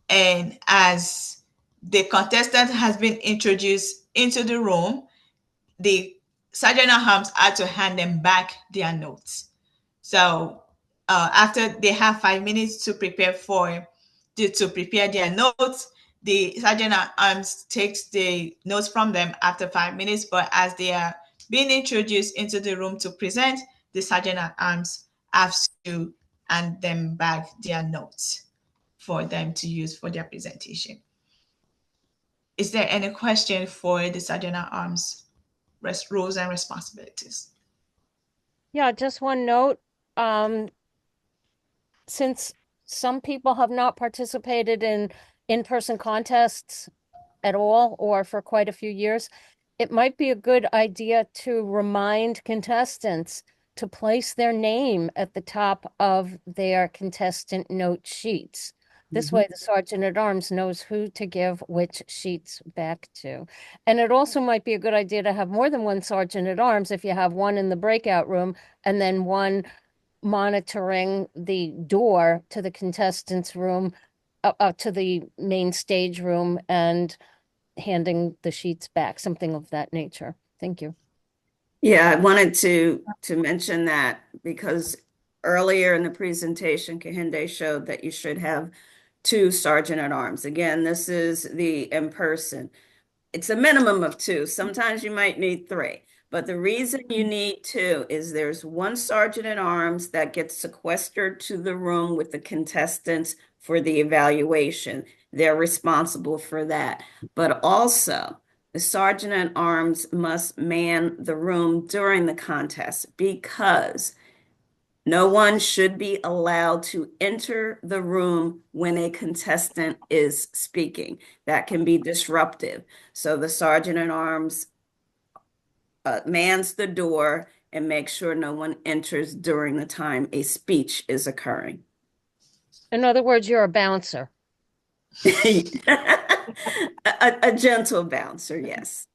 And as the contestant has been introduced into the room, the sergeant at arms had to hand them back their notes. So after they have 5 minutes to prepare their notes, the sergeant at arms takes the notes from them after 5 minutes. But as they are being introduced into the room to present, the sergeant at arms has to hand them back their notes for them to use for their presentation. Is there any question for the sergeant at arms roles and responsibilities?
Yeah, just one note. Since some people have not participated in in-person contests at all or for quite a few years, it might be a good idea to remind contestants to place their name at the top of their contestant note sheets. This way, the sergeant at arms knows who to give which sheets back to. And it also might be a good idea to have more than one sergeant at arms if you have one in the breakout room and then one monitoring the door to the contestants' room, to the main stage room, and handing the sheets back, something of that nature. Thank you.
Yeah, I wanted to mention that because earlier in the presentation, Kehinde showed that you should have 2 sergeant at arms. Again, this is the in-person. It's a minimum of 2. Sometimes you might need 3. But the reason you need 2 is there's 1 sergeant at arms that gets sequestered to the room with the contestants for the evaluation. They're responsible for that. But also, the sergeant at arms must man the room during the contest, because no one should be allowed to enter the room when a contestant is speaking. That can be disruptive. So the sergeant at arms mans the door and makes sure no one enters during the time a speech is occurring.
In other words, you're a bouncer.
A gentle bouncer, yes.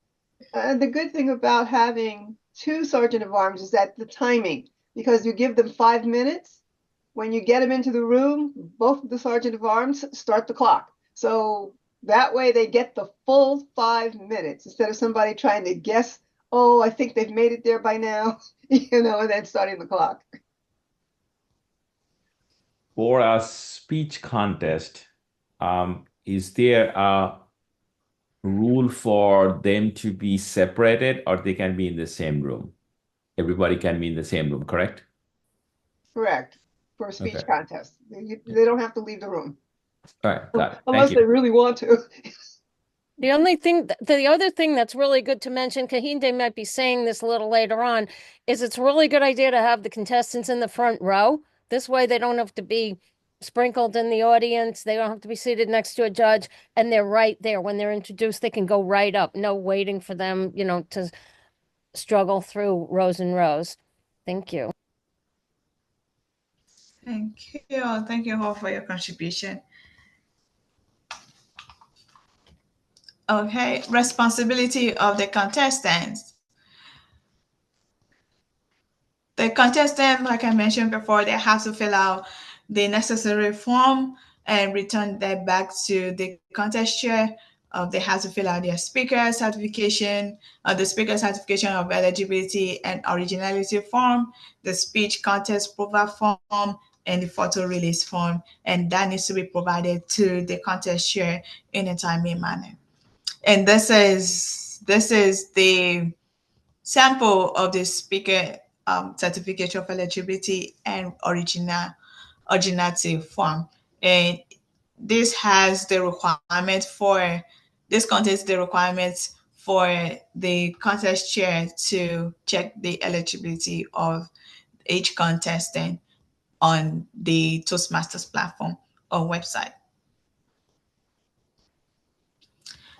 The good thing about having 2 sergeant of arms is that the timing, because you give them 5 minutes. When you get them into the room, both of the sergeant of arms start the clock. So that way they get the full 5 minutes instead of somebody trying to guess, oh, I think they've made it there by now, and then starting the clock.
For a speech contest, is there a rule for them to be separated, or they can be in the same room? Everybody can be in the same room, correct?
Correct. For a speech
Okay.
contest. They don't have to leave the room.
All right, got it.
Unless
Thank
they
you.
really want to.
The other thing that's really good to mention, Kehinde might be saying this a little later on, is it's a really good idea to have the contestants in the front row. This way they don't have to be sprinkled in the audience. They don't have to be seated next to a judge, and they're right there. When they're introduced, they can go right up. No waiting for them, to struggle through rows and rows. Thank you.
Thank you. Thank you all for your contribution. Okay, responsibility of the contestants. The contestant, like I mentioned before, they have to fill out the necessary form and return that back to the contest chair. They have to fill out their speaker certification, the speaker certification of eligibility and originality form, the speech contest profile form, and the photo release form. And that needs to be provided to the contest chair in a timely manner. And this is the sample of the speaker certificate of eligibility and originality form. And this has the requirement for, this contains the requirements for the contest chair to check the eligibility of each contestant on the Toastmasters platform or website.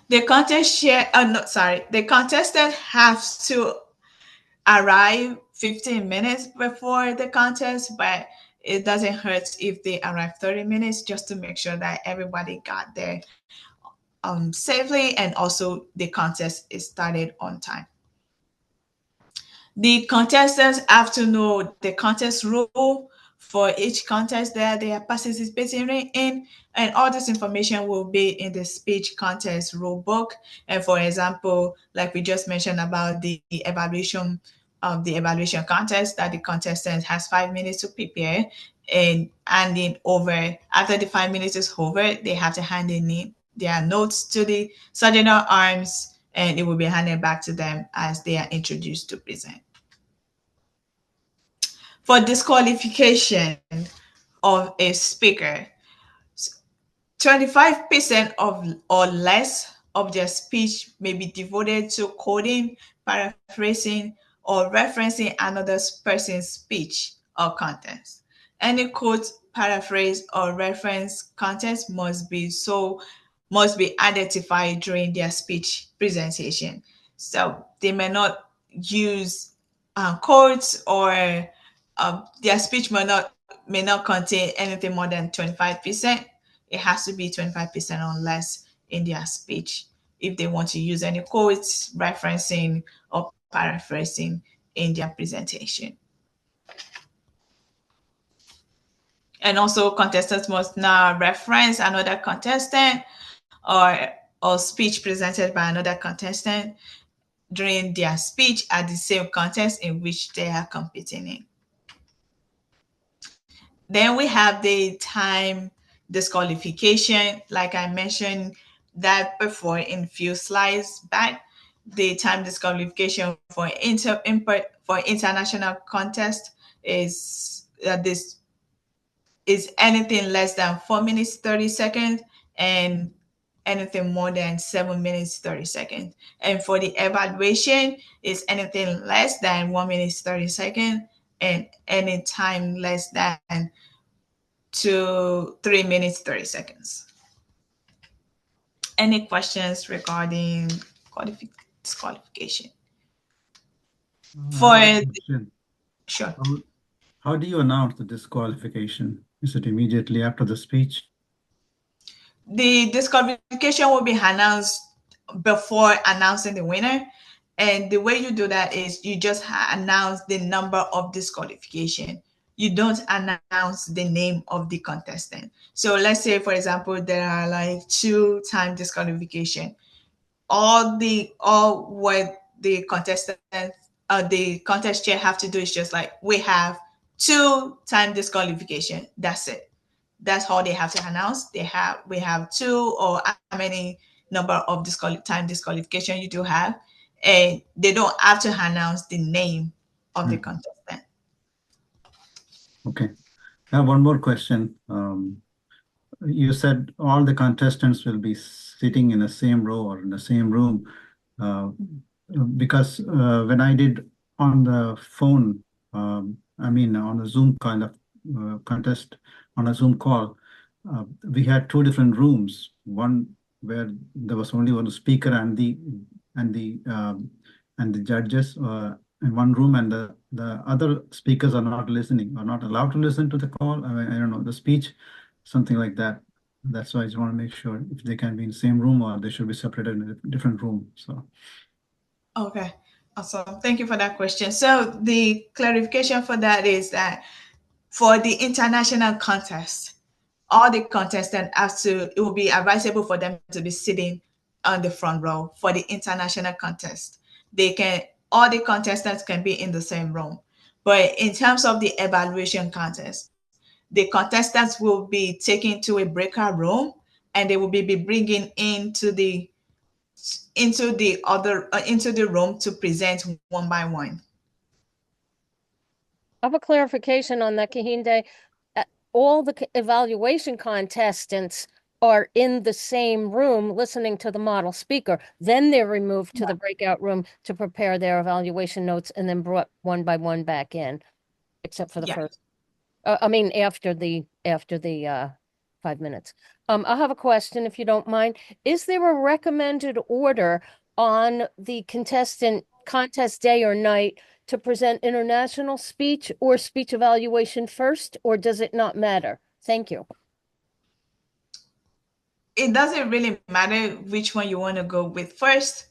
The contest chair, the contestant has to arrive 15 minutes before the contest, but it doesn't hurt if they arrive 30 minutes just to make sure that everybody got there safely, and also the contest is started on time. The contestants have to know the contest rule for each contest that they are participating in, and all this information will be in the speech contest rule book. And for example, like we just mentioned about the evaluation contest, that the contestant has 5 minutes to prepare, and handing over, after the 5 minutes is over, they have to hand in their notes to the sergeant at arms, and it will be handed back to them as they are introduced to present. For disqualification of a speaker, 25% of or less of their speech may be devoted to quoting, paraphrasing, or referencing another person's speech or content. Any quote, paraphrase, or reference content must be identified during their speech presentation. So they may not use quotes, or their speech may not contain anything more than 25%. It has to be 25% or less in their speech if they want to use any quotes, referencing, or paraphrasing in their presentation. And also, contestants must now reference another contestant or speech presented by another contestant during their speech at the same contest in which they are competing in. Then we have the time disqualification. Like I mentioned that before in few slides back, the time disqualification for international contest is this is anything less than 4 minutes 30 seconds and anything more than 7 minutes 30 seconds. And for the evaluation, is anything less than 1 minute 30 seconds and any time less than 3 minutes 30 seconds. Any questions regarding disqualification? Sure.
How do you announce the disqualification? Is it immediately after the speech?
The disqualification will be announced before announcing the winner. And the way you do that is you just announce the number of disqualification. You don't announce the name of the contestant. So let's say, for example, there are like 2-time disqualification. All what the contestant, the contest chair have to do is just like, we have 2-time disqualification. That's it. That's all they have to announce. We have 2, or how many number of time disqualification you do have, and they don't have to announce the name of the contestant.
Okay. I have one more question. You said all the contestants will be sitting in the same row or in the same room, because when I did on the phone, on a Zoom kind of contest, on a Zoom call, we had 2 different rooms. One where there was only one speaker and the judges in one room, and the other speakers are not listening, are not allowed to listen to the call. I don't know, the speech, something like that. That's why I just want to make sure if they can be in the same room or they should be separated in a different room. So.
Okay. Awesome. Thank you for that question. So the clarification for that is that for the international contest, all the contestants it will be advisable for them to be sitting on the front row for the international contest. All the contestants can be in the same room. But in terms of the evaluation contest, the contestants will be taken to a breakout room and they will be bringing into the room to present one by one.
I have a clarification on that, Kehinde. All the evaluation contestants are in the same room listening to the model speaker. Then they're removed to the breakout room to prepare their evaluation notes and then brought one by one back in, except for the first. I mean, after the 5 minutes. I have a question, if you don't mind. Is there a recommended order on the contest day or night to present international speech or speech evaluation first, or does it not matter? Thank you.
It doesn't really matter which one you want to go with first.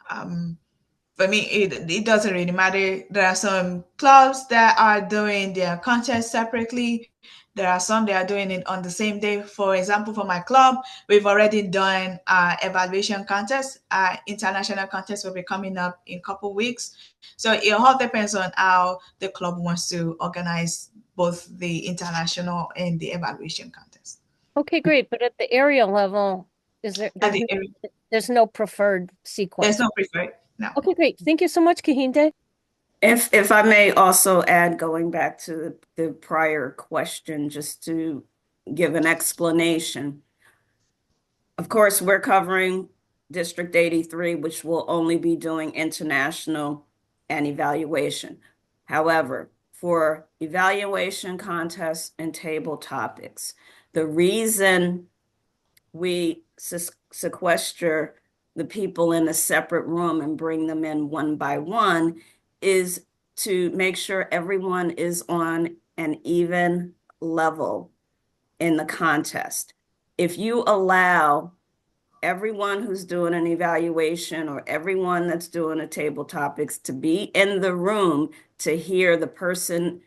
For me, it doesn't really matter. There are some clubs that are doing their contest separately. There are some that are doing it on the same day. For example, for my club, we've already done evaluation contest. International contest will be coming up in a couple weeks. So it all depends on how the club wants to organize both the international and the evaluation contest.
Okay, great. But at the area level, there's no preferred sequence?
There's no preferred, no.
Okay, great. Thank you so much, Kehinde.
If I may also add, going back to the prior question, just to give an explanation. Of course, we're covering District 83, which will only be doing international and evaluation. However, for evaluation contests and table topics, the reason we sequester the people in a separate room and bring them in one by one is to make sure everyone is on an even level in the contest. If you allow everyone who's doing an evaluation or everyone that's doing a table topics to be in the room to hear the person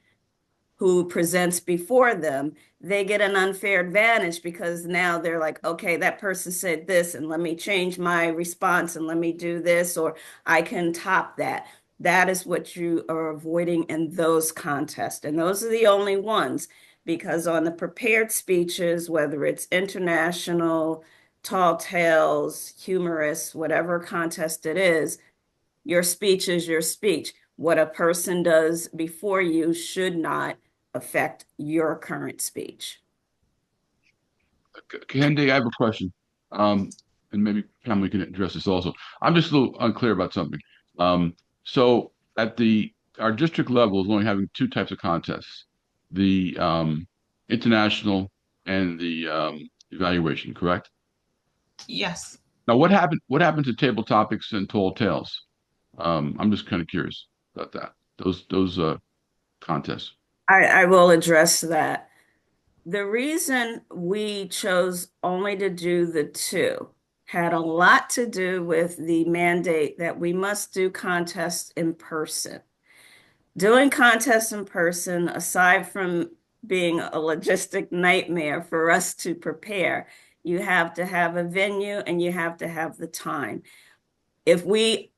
who presents before them, they get an unfair advantage because now they're like, okay, that person said this and let me change my response and let me do this, or I can top that. That is what you are avoiding in those contests. And those are the only ones, because on the prepared speeches, whether it's international, tall tales, humorous, whatever contest it is, your speech is your speech. What a person does before you should not affect your current speech.
Kehinde, I have a question. And maybe Pamela can address this also. I'm just a little unclear about something. So at our district level is only having two types of contests, the international and the evaluation, correct?
Yes.
Now, what happened to table topics and tall tales? I'm just kind of curious about that. Those contests.
I will address that. The reason we chose only to do the two had a lot to do with the mandate that we must do contests in person. Doing contests in person, aside from being a logistic nightmare for us to prepare, you have to have a venue and you have to have the time. If we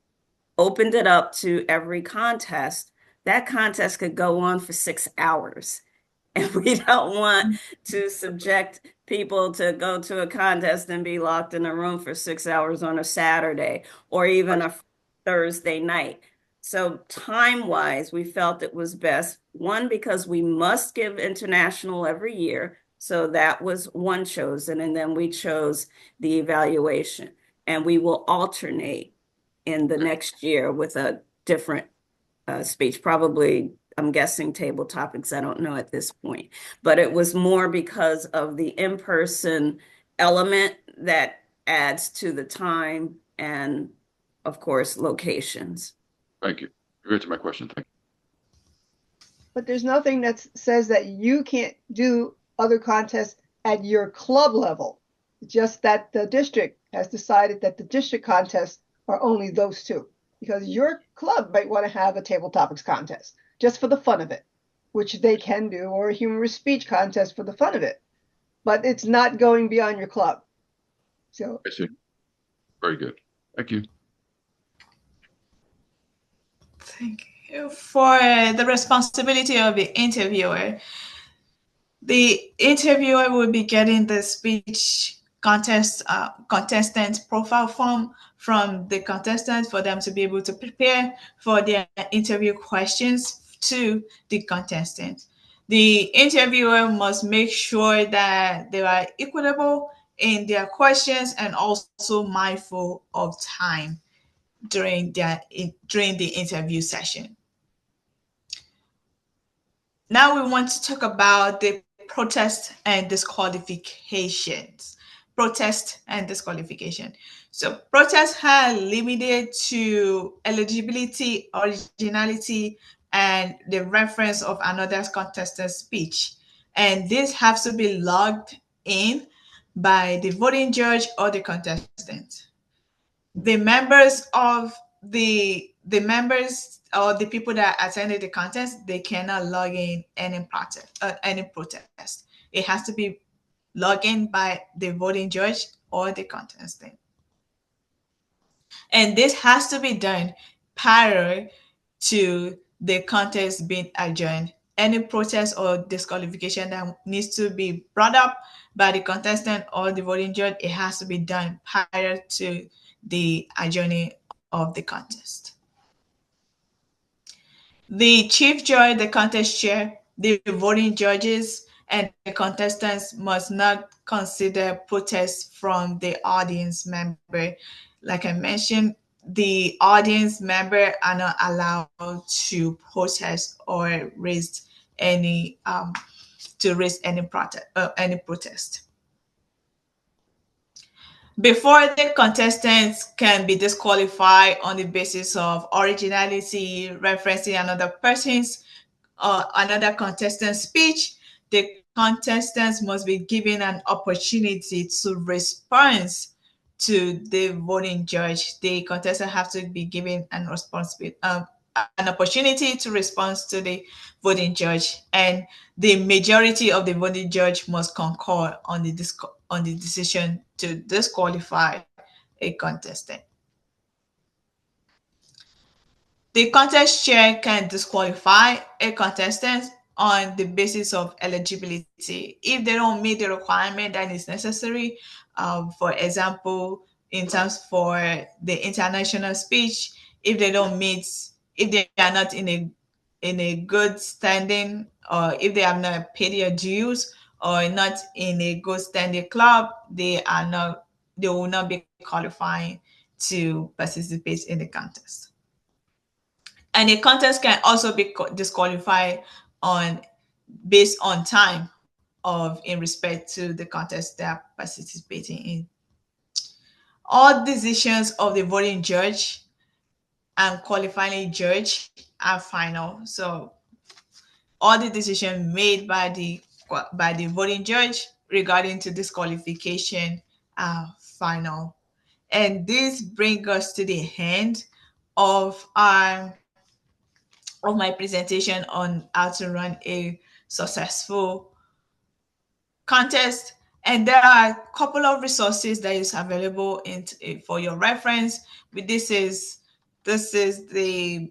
opened it up to every contest, that contest could go on for 6 hours. And we don't want to subject people to go to a contest and be locked in a room for 6 hours on a Saturday or even a Thursday night. So time-wise, we felt it was best, one, because we must give international every year. So that was one chosen. And then we chose the evaluation. And we will alternate in the next year with a different speech, probably, I'm guessing table topics. I don't know at this point, but it was more because of the in-person element that adds to the time and, of course, locations.
Thank you. You answered my question. Thank you.
But there's nothing that says that you can't do other contests at your club level. Just that the district has decided that the district contests are only those two. because your club might want to have a table topics contest just for the fun of it, which they can do, or a humorous speech contest for the fun of it. But it's not going beyond your club. So
I see. Very good. Thank you.
Thank you. For the responsibility of the interviewer, the interviewer will be getting the speech contestant profile form from the contestants for them to be able to prepare for their interview questions to the contestant. The interviewer must make sure that they are equitable in their questions and also mindful of time during the interview session. Now we want to talk about the protest and disqualifications. Protest and disqualification. So protests are limited to eligibility, originality, and the reference of another contestant's speech. And this has to be logged in by the voting judge or the contestant. The members or the people that attended the contest, they cannot log in any protest. It has to be logged in by the voting judge or the contestant. And this has to be done prior to the contest being adjourned. Any protest or disqualification that needs to be brought up by the contestant or the voting judge, it has to be done prior to the adjourning of the contest. The chief judge, the contest chair, the voting judges, and the contestants must not consider protests from the audience member. Like I mentioned, the audience member are not allowed to protest or raise any protest. Before the contestants can be disqualified on the basis of originality, referencing another person's or another contestant's speech, the contestants must be given an opportunity to respond to the voting judge. The contestants have to be given an opportunity to respond to the voting judge, and the majority of the voting judge must concur on the decision to disqualify a contestant. The contest chair can disqualify a contestant on the basis of eligibility if they don't meet the requirement that is necessary. For example, in terms for the international speech, if they are not in a good standing, or if they have not paid their dues, or not in a good standing club, they will not be qualifying to participate in the contest. And a contest can also be disqualified based on time in respect to the contest they are participating in. All decisions of the voting judge and qualifying judge are final. So all the decisions made by the voting judge regarding to disqualification are final. And this brings us to the end of my presentation on how to run a successful contest. And there are a couple of resources that is available for your reference. This is the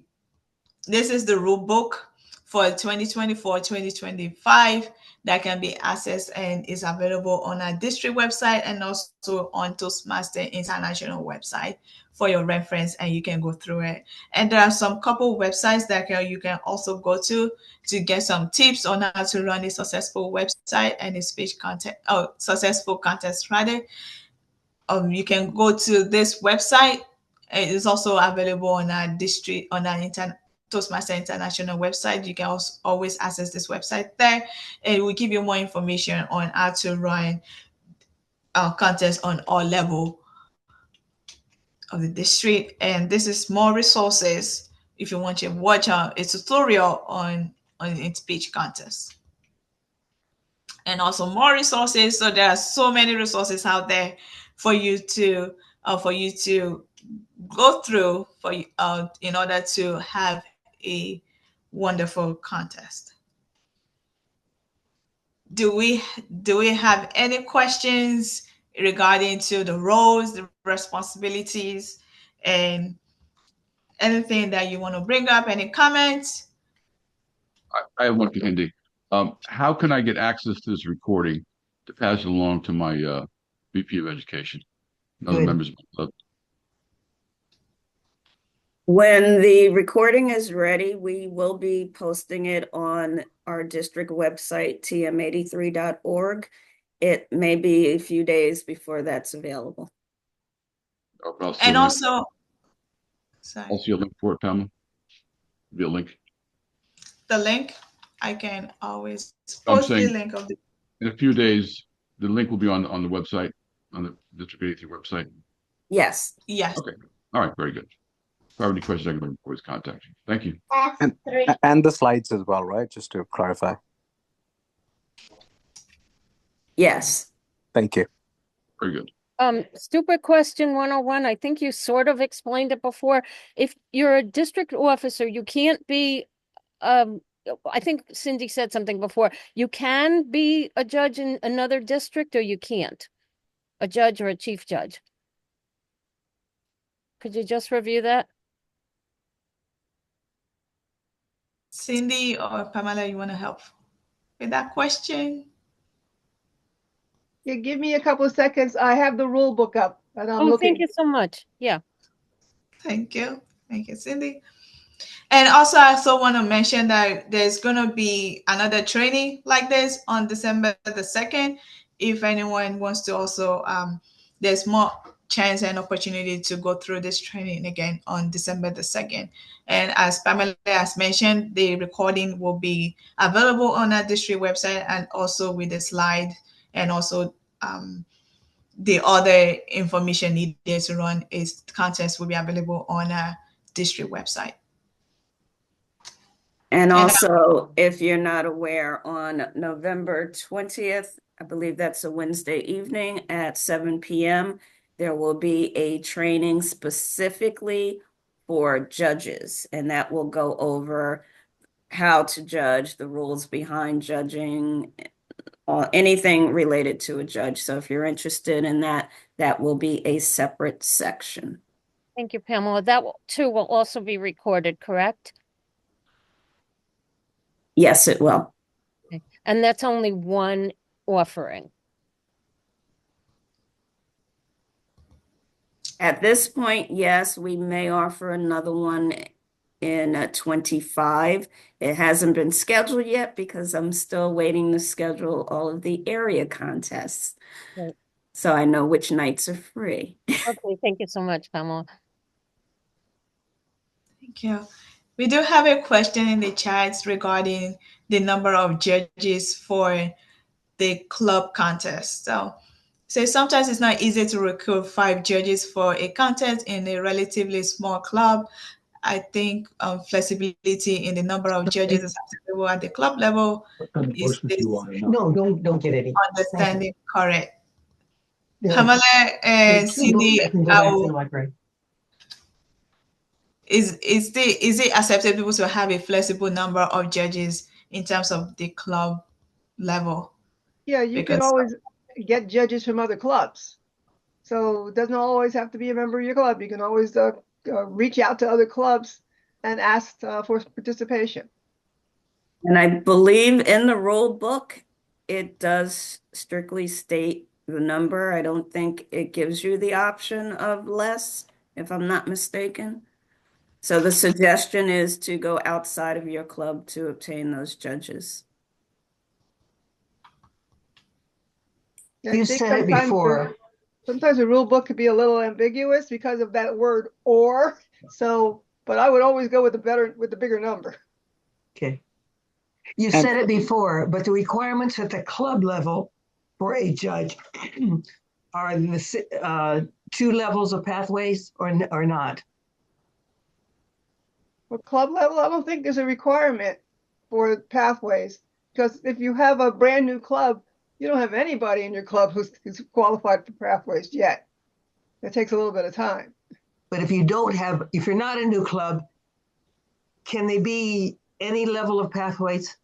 rule book for 2024-2025 that can be accessed and is available on our district website and also on Toastmaster International website for your reference, and you can go through it. And there are some couple websites that you can also go to get some tips on how to run a successful website and a successful contest rather. You can go to this website. It is also available on our district, on our Toastmaster International website. You can also always access this website there, and it will give you more information on how to run contests on all levels of the district. And this is more resources if you want to watch a tutorial on speech contest, and also more resources. So there are so many resources out there for you to for you to go through for in order to have a wonderful contest. Do we have any questions regarding to the roles, the responsibilities, and anything that you want to bring up? Any comments?
I have one, Kehinde. How can I get access to this recording to pass it along to my VP of Education and other
Good.
members of my club?
When the recording is ready, we will be posting it on our district website, tm83.org. It may be a few days before that's available.
And also, sorry,
I'll see a link for it, Pamela. Be a link.
the link, I can always
I'm
post the
saying
link of the.
in a few days, the link will be on the website, on the District 83 website.
Yes.
Yes.
Okay. All right. Very good. If I have any questions, I can always contact you. Thank you.
And the slides as well, right? Just to clarify.
Yes.
Thank you.
Very good.
Stupid question 101. I think you sort of explained it before. If you're a district officer, you can't be, I think Cindy said something before. You can be a judge in another district or you can't? A judge or a chief judge? Could you just review that?
Cindy or Pamela, you want to help with that question?
Yeah, give me a couple of seconds. I have the rule book up and I'm
Oh,
looking.
thank you so much. Yeah.
Thank you. Thank you, Cindy. And also, I also want to mention that there's going to be another training like this on December the 2nd. If anyone wants to also, there's more chance and opportunity to go through this training again on December the 2nd. And as Pamela has mentioned, the recording will be available on our district website and also with the slide and also the other information needed to run is contest will be available on our district website.
And also, if you're not aware, on November 20th, I believe that's a Wednesday evening at 7 p.m., there will be a training specifically for judges, and that will go over how to judge, the rules behind judging, anything related to a judge. So if you're interested in that, that will be a separate section.
Thank you, Pamela. That too will also be recorded, correct?
Yes, it will.
Okay. And that's only one offering.
At this point, yes, we may offer another one in 25. It hasn't been scheduled yet because I'm still waiting to schedule all of the area contests.
Right.
So I know which nights are free.
Okay, thank you so much, Pamela.
Thank you. We do have a question in the chats regarding the number of judges for the club contest. So sometimes it's not easy to recruit 5 judges for a contest in a relatively small club. I think flexibility in the number of judges is available at the club level. Is this
No, don't get any.
understanding correct?
Yeah.
Pamela and Cindy, is it acceptable to have a flexible number of judges in terms of the club level?
Yeah, you can always get judges from other clubs. So it doesn't always have to be a member of your club. You can always reach out to other clubs and ask for participation.
And I believe in the rule book, it does strictly state the number. I don't think it gives you the option of less, if I'm not mistaken. So the suggestion is to go outside of your club to obtain those judges.
You said it before.
Sometimes the rule book could be a little ambiguous because of that word "or." So, but I would always go with the bigger number.
Okay. You said it before, but the requirements at the club level for a judge are the 2 levels of pathways or not?
For club level, I don't think there's a requirement for pathways, because if you have a brand new club, you don't have anybody in your club who's qualified for pathways yet. It takes a little bit of time.
But if you're not a new club, can they be any level of pathways?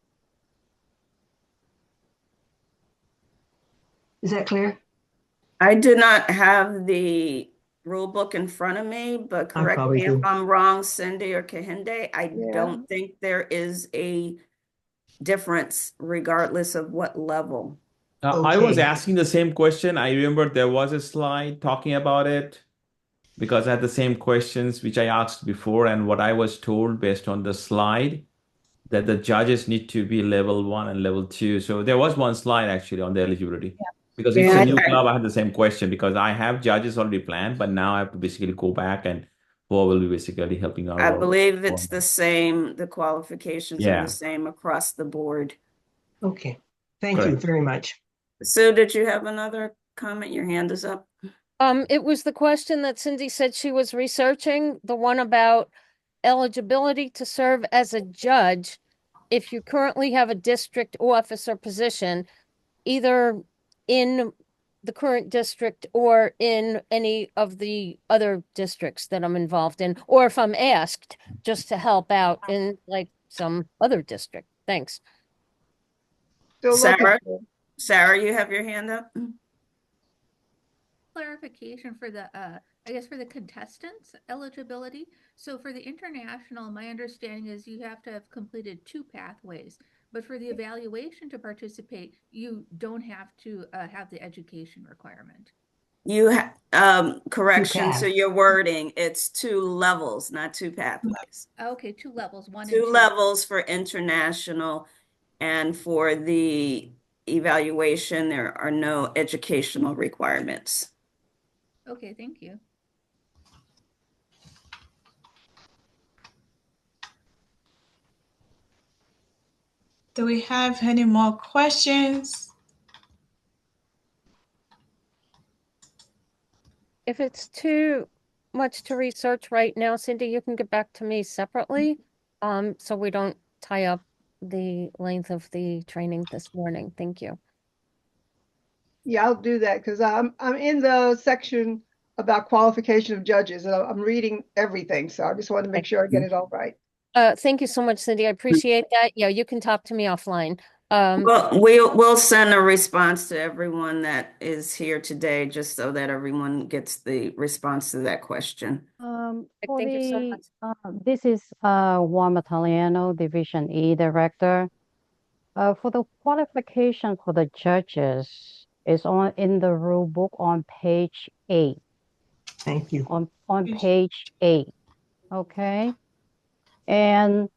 Is that clear?
I do not have the rule book in front of me, but
I
correct
probably
me if
do.
I'm wrong, Cindy or Kehinde. I
Yeah.
don't think there is a difference regardless of what level.
I was
Okay.
asking the same question. I remember there was a slide talking about it because I had the same questions which I asked before, and what I was told based on the slide that the judges need to be level 1 and level 2. So there was one slide actually on the eligibility. Because it's
Yeah,
a new club, I had the same question because I have judges already planned, but now I have to basically go back and who will be basically helping out.
I believe it's the same. The qualifications are
Yeah.
the same across the board.
Okay. Thank you
Correct.
very much.
Sue, did you have another comment? Your hand is up.
It was the question that Cindy said she was researching, the one about eligibility to serve as a judge if you currently have a district officer position, either in the current district or in any of the other districts that I'm involved in, or if I'm asked just to help out in like some other district. Thanks.
Still looking
Sarah,
for.
Sarah, you have your hand up.
Clarification for the I guess for the contestants eligibility. So for the international, my understanding is you have to have completed 2 pathways, but for the evaluation to participate, you don't have to have the education requirement.
You have correction to your wording. It's 2 levels, not 2 pathways.
Okay, 2 levels, 1 and
2
2.
levels for international, and for the evaluation, there are no educational requirements.
Okay, thank you.
Do we have any more questions?
If it's too much to research right now, Cindy, you can get back to me separately, so we don't tie up the length of the training this morning. Thank you.
Yeah, I'll do that because I'm in the section about qualification of judges, and I'm reading everything. So I just want to make sure I get it all right.
Thank you so much, Cindy. I appreciate that. Yeah, you can talk to me offline.
Well, we'll send a response to everyone that is here today, just so that everyone gets the response to that question.
For
Thank you so
the,
much.
this is Juan Mataliano, Division E Director. For the qualification for the judges is in the rule book on page 8.
Thank you.
On page 8, okay? And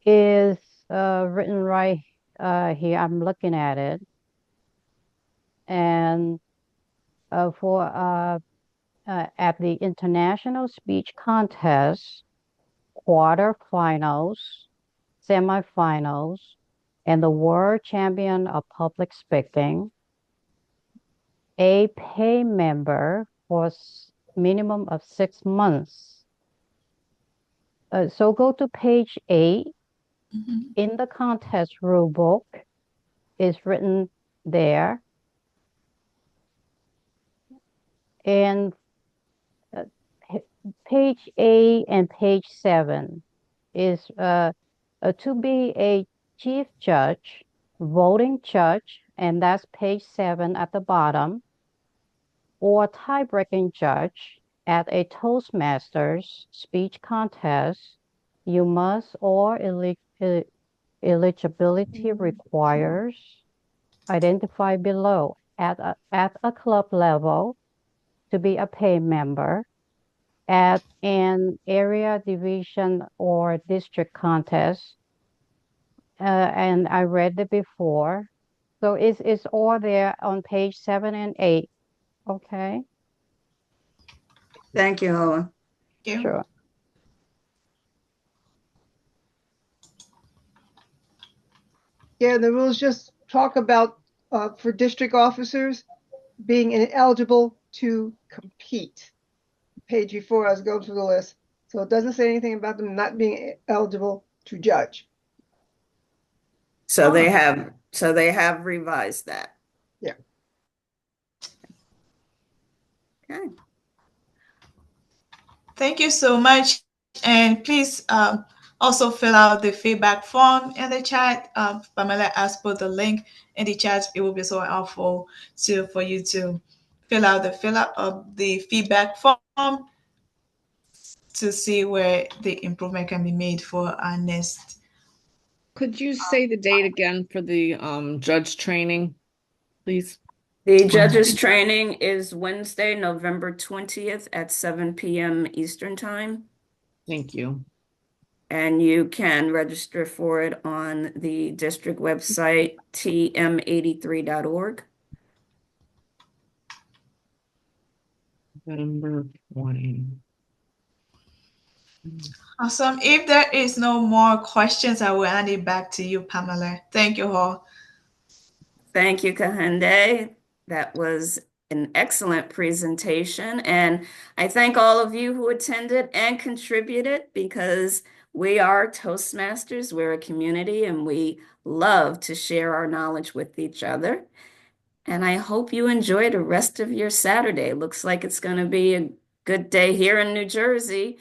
is written right here. I'm looking at it. And for at the international speech contest, quarterfinals, semifinals, and the world champion of public speaking, a pay member for minimum of 6 months. So go to page 8. In the contest rule book is written there. And page 8 and page 7 is to be a chief judge, voting judge, and that's page 7 at the bottom, or tie-breaking judge at a Toastmasters speech contest. You must, or eligibility requires, identify below at a club level to be a pay member, at an area, division, or district contest. And I read it before. So it's all there on page 7 and 8. Okay.
Thank you, Hoa.
Sure.
Yeah, the rules just talk about for district officers being ineligible to compete. Page before, I was going through the list. So it doesn't say anything about them not being eligible to judge.
So they have revised that.
Yeah.
Okay.
Thank you so much. And please also fill out the feedback form in the chat. Pamela has put the link in the chat. It will be so helpful for you to fill out the feedback form to see where the improvement can be made for our next.
Could you say the date again for the judge training, please?
The judges training is Wednesday, November 20th at 7 p.m. Eastern Time.
Thank you.
And you can register for it on the district website, tm83.org.
November 20.
Awesome. If there is no more questions, I will hand it back to you, Pamela. Thank you all.
Thank you, Kehinde. That was an excellent presentation. And I thank all of you who attended and contributed, because we are Toastmasters. We're a community and we love to share our knowledge with each other. And I hope you enjoy the rest of your Saturday. Looks like it's going to be a good day here in New Jersey.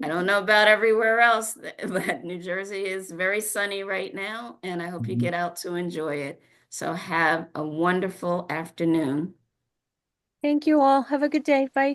I don't know about everywhere else, but New Jersey is very sunny right now, and I hope you get out to enjoy it. So have a wonderful afternoon.
Thank you all. Have a good day. Bye.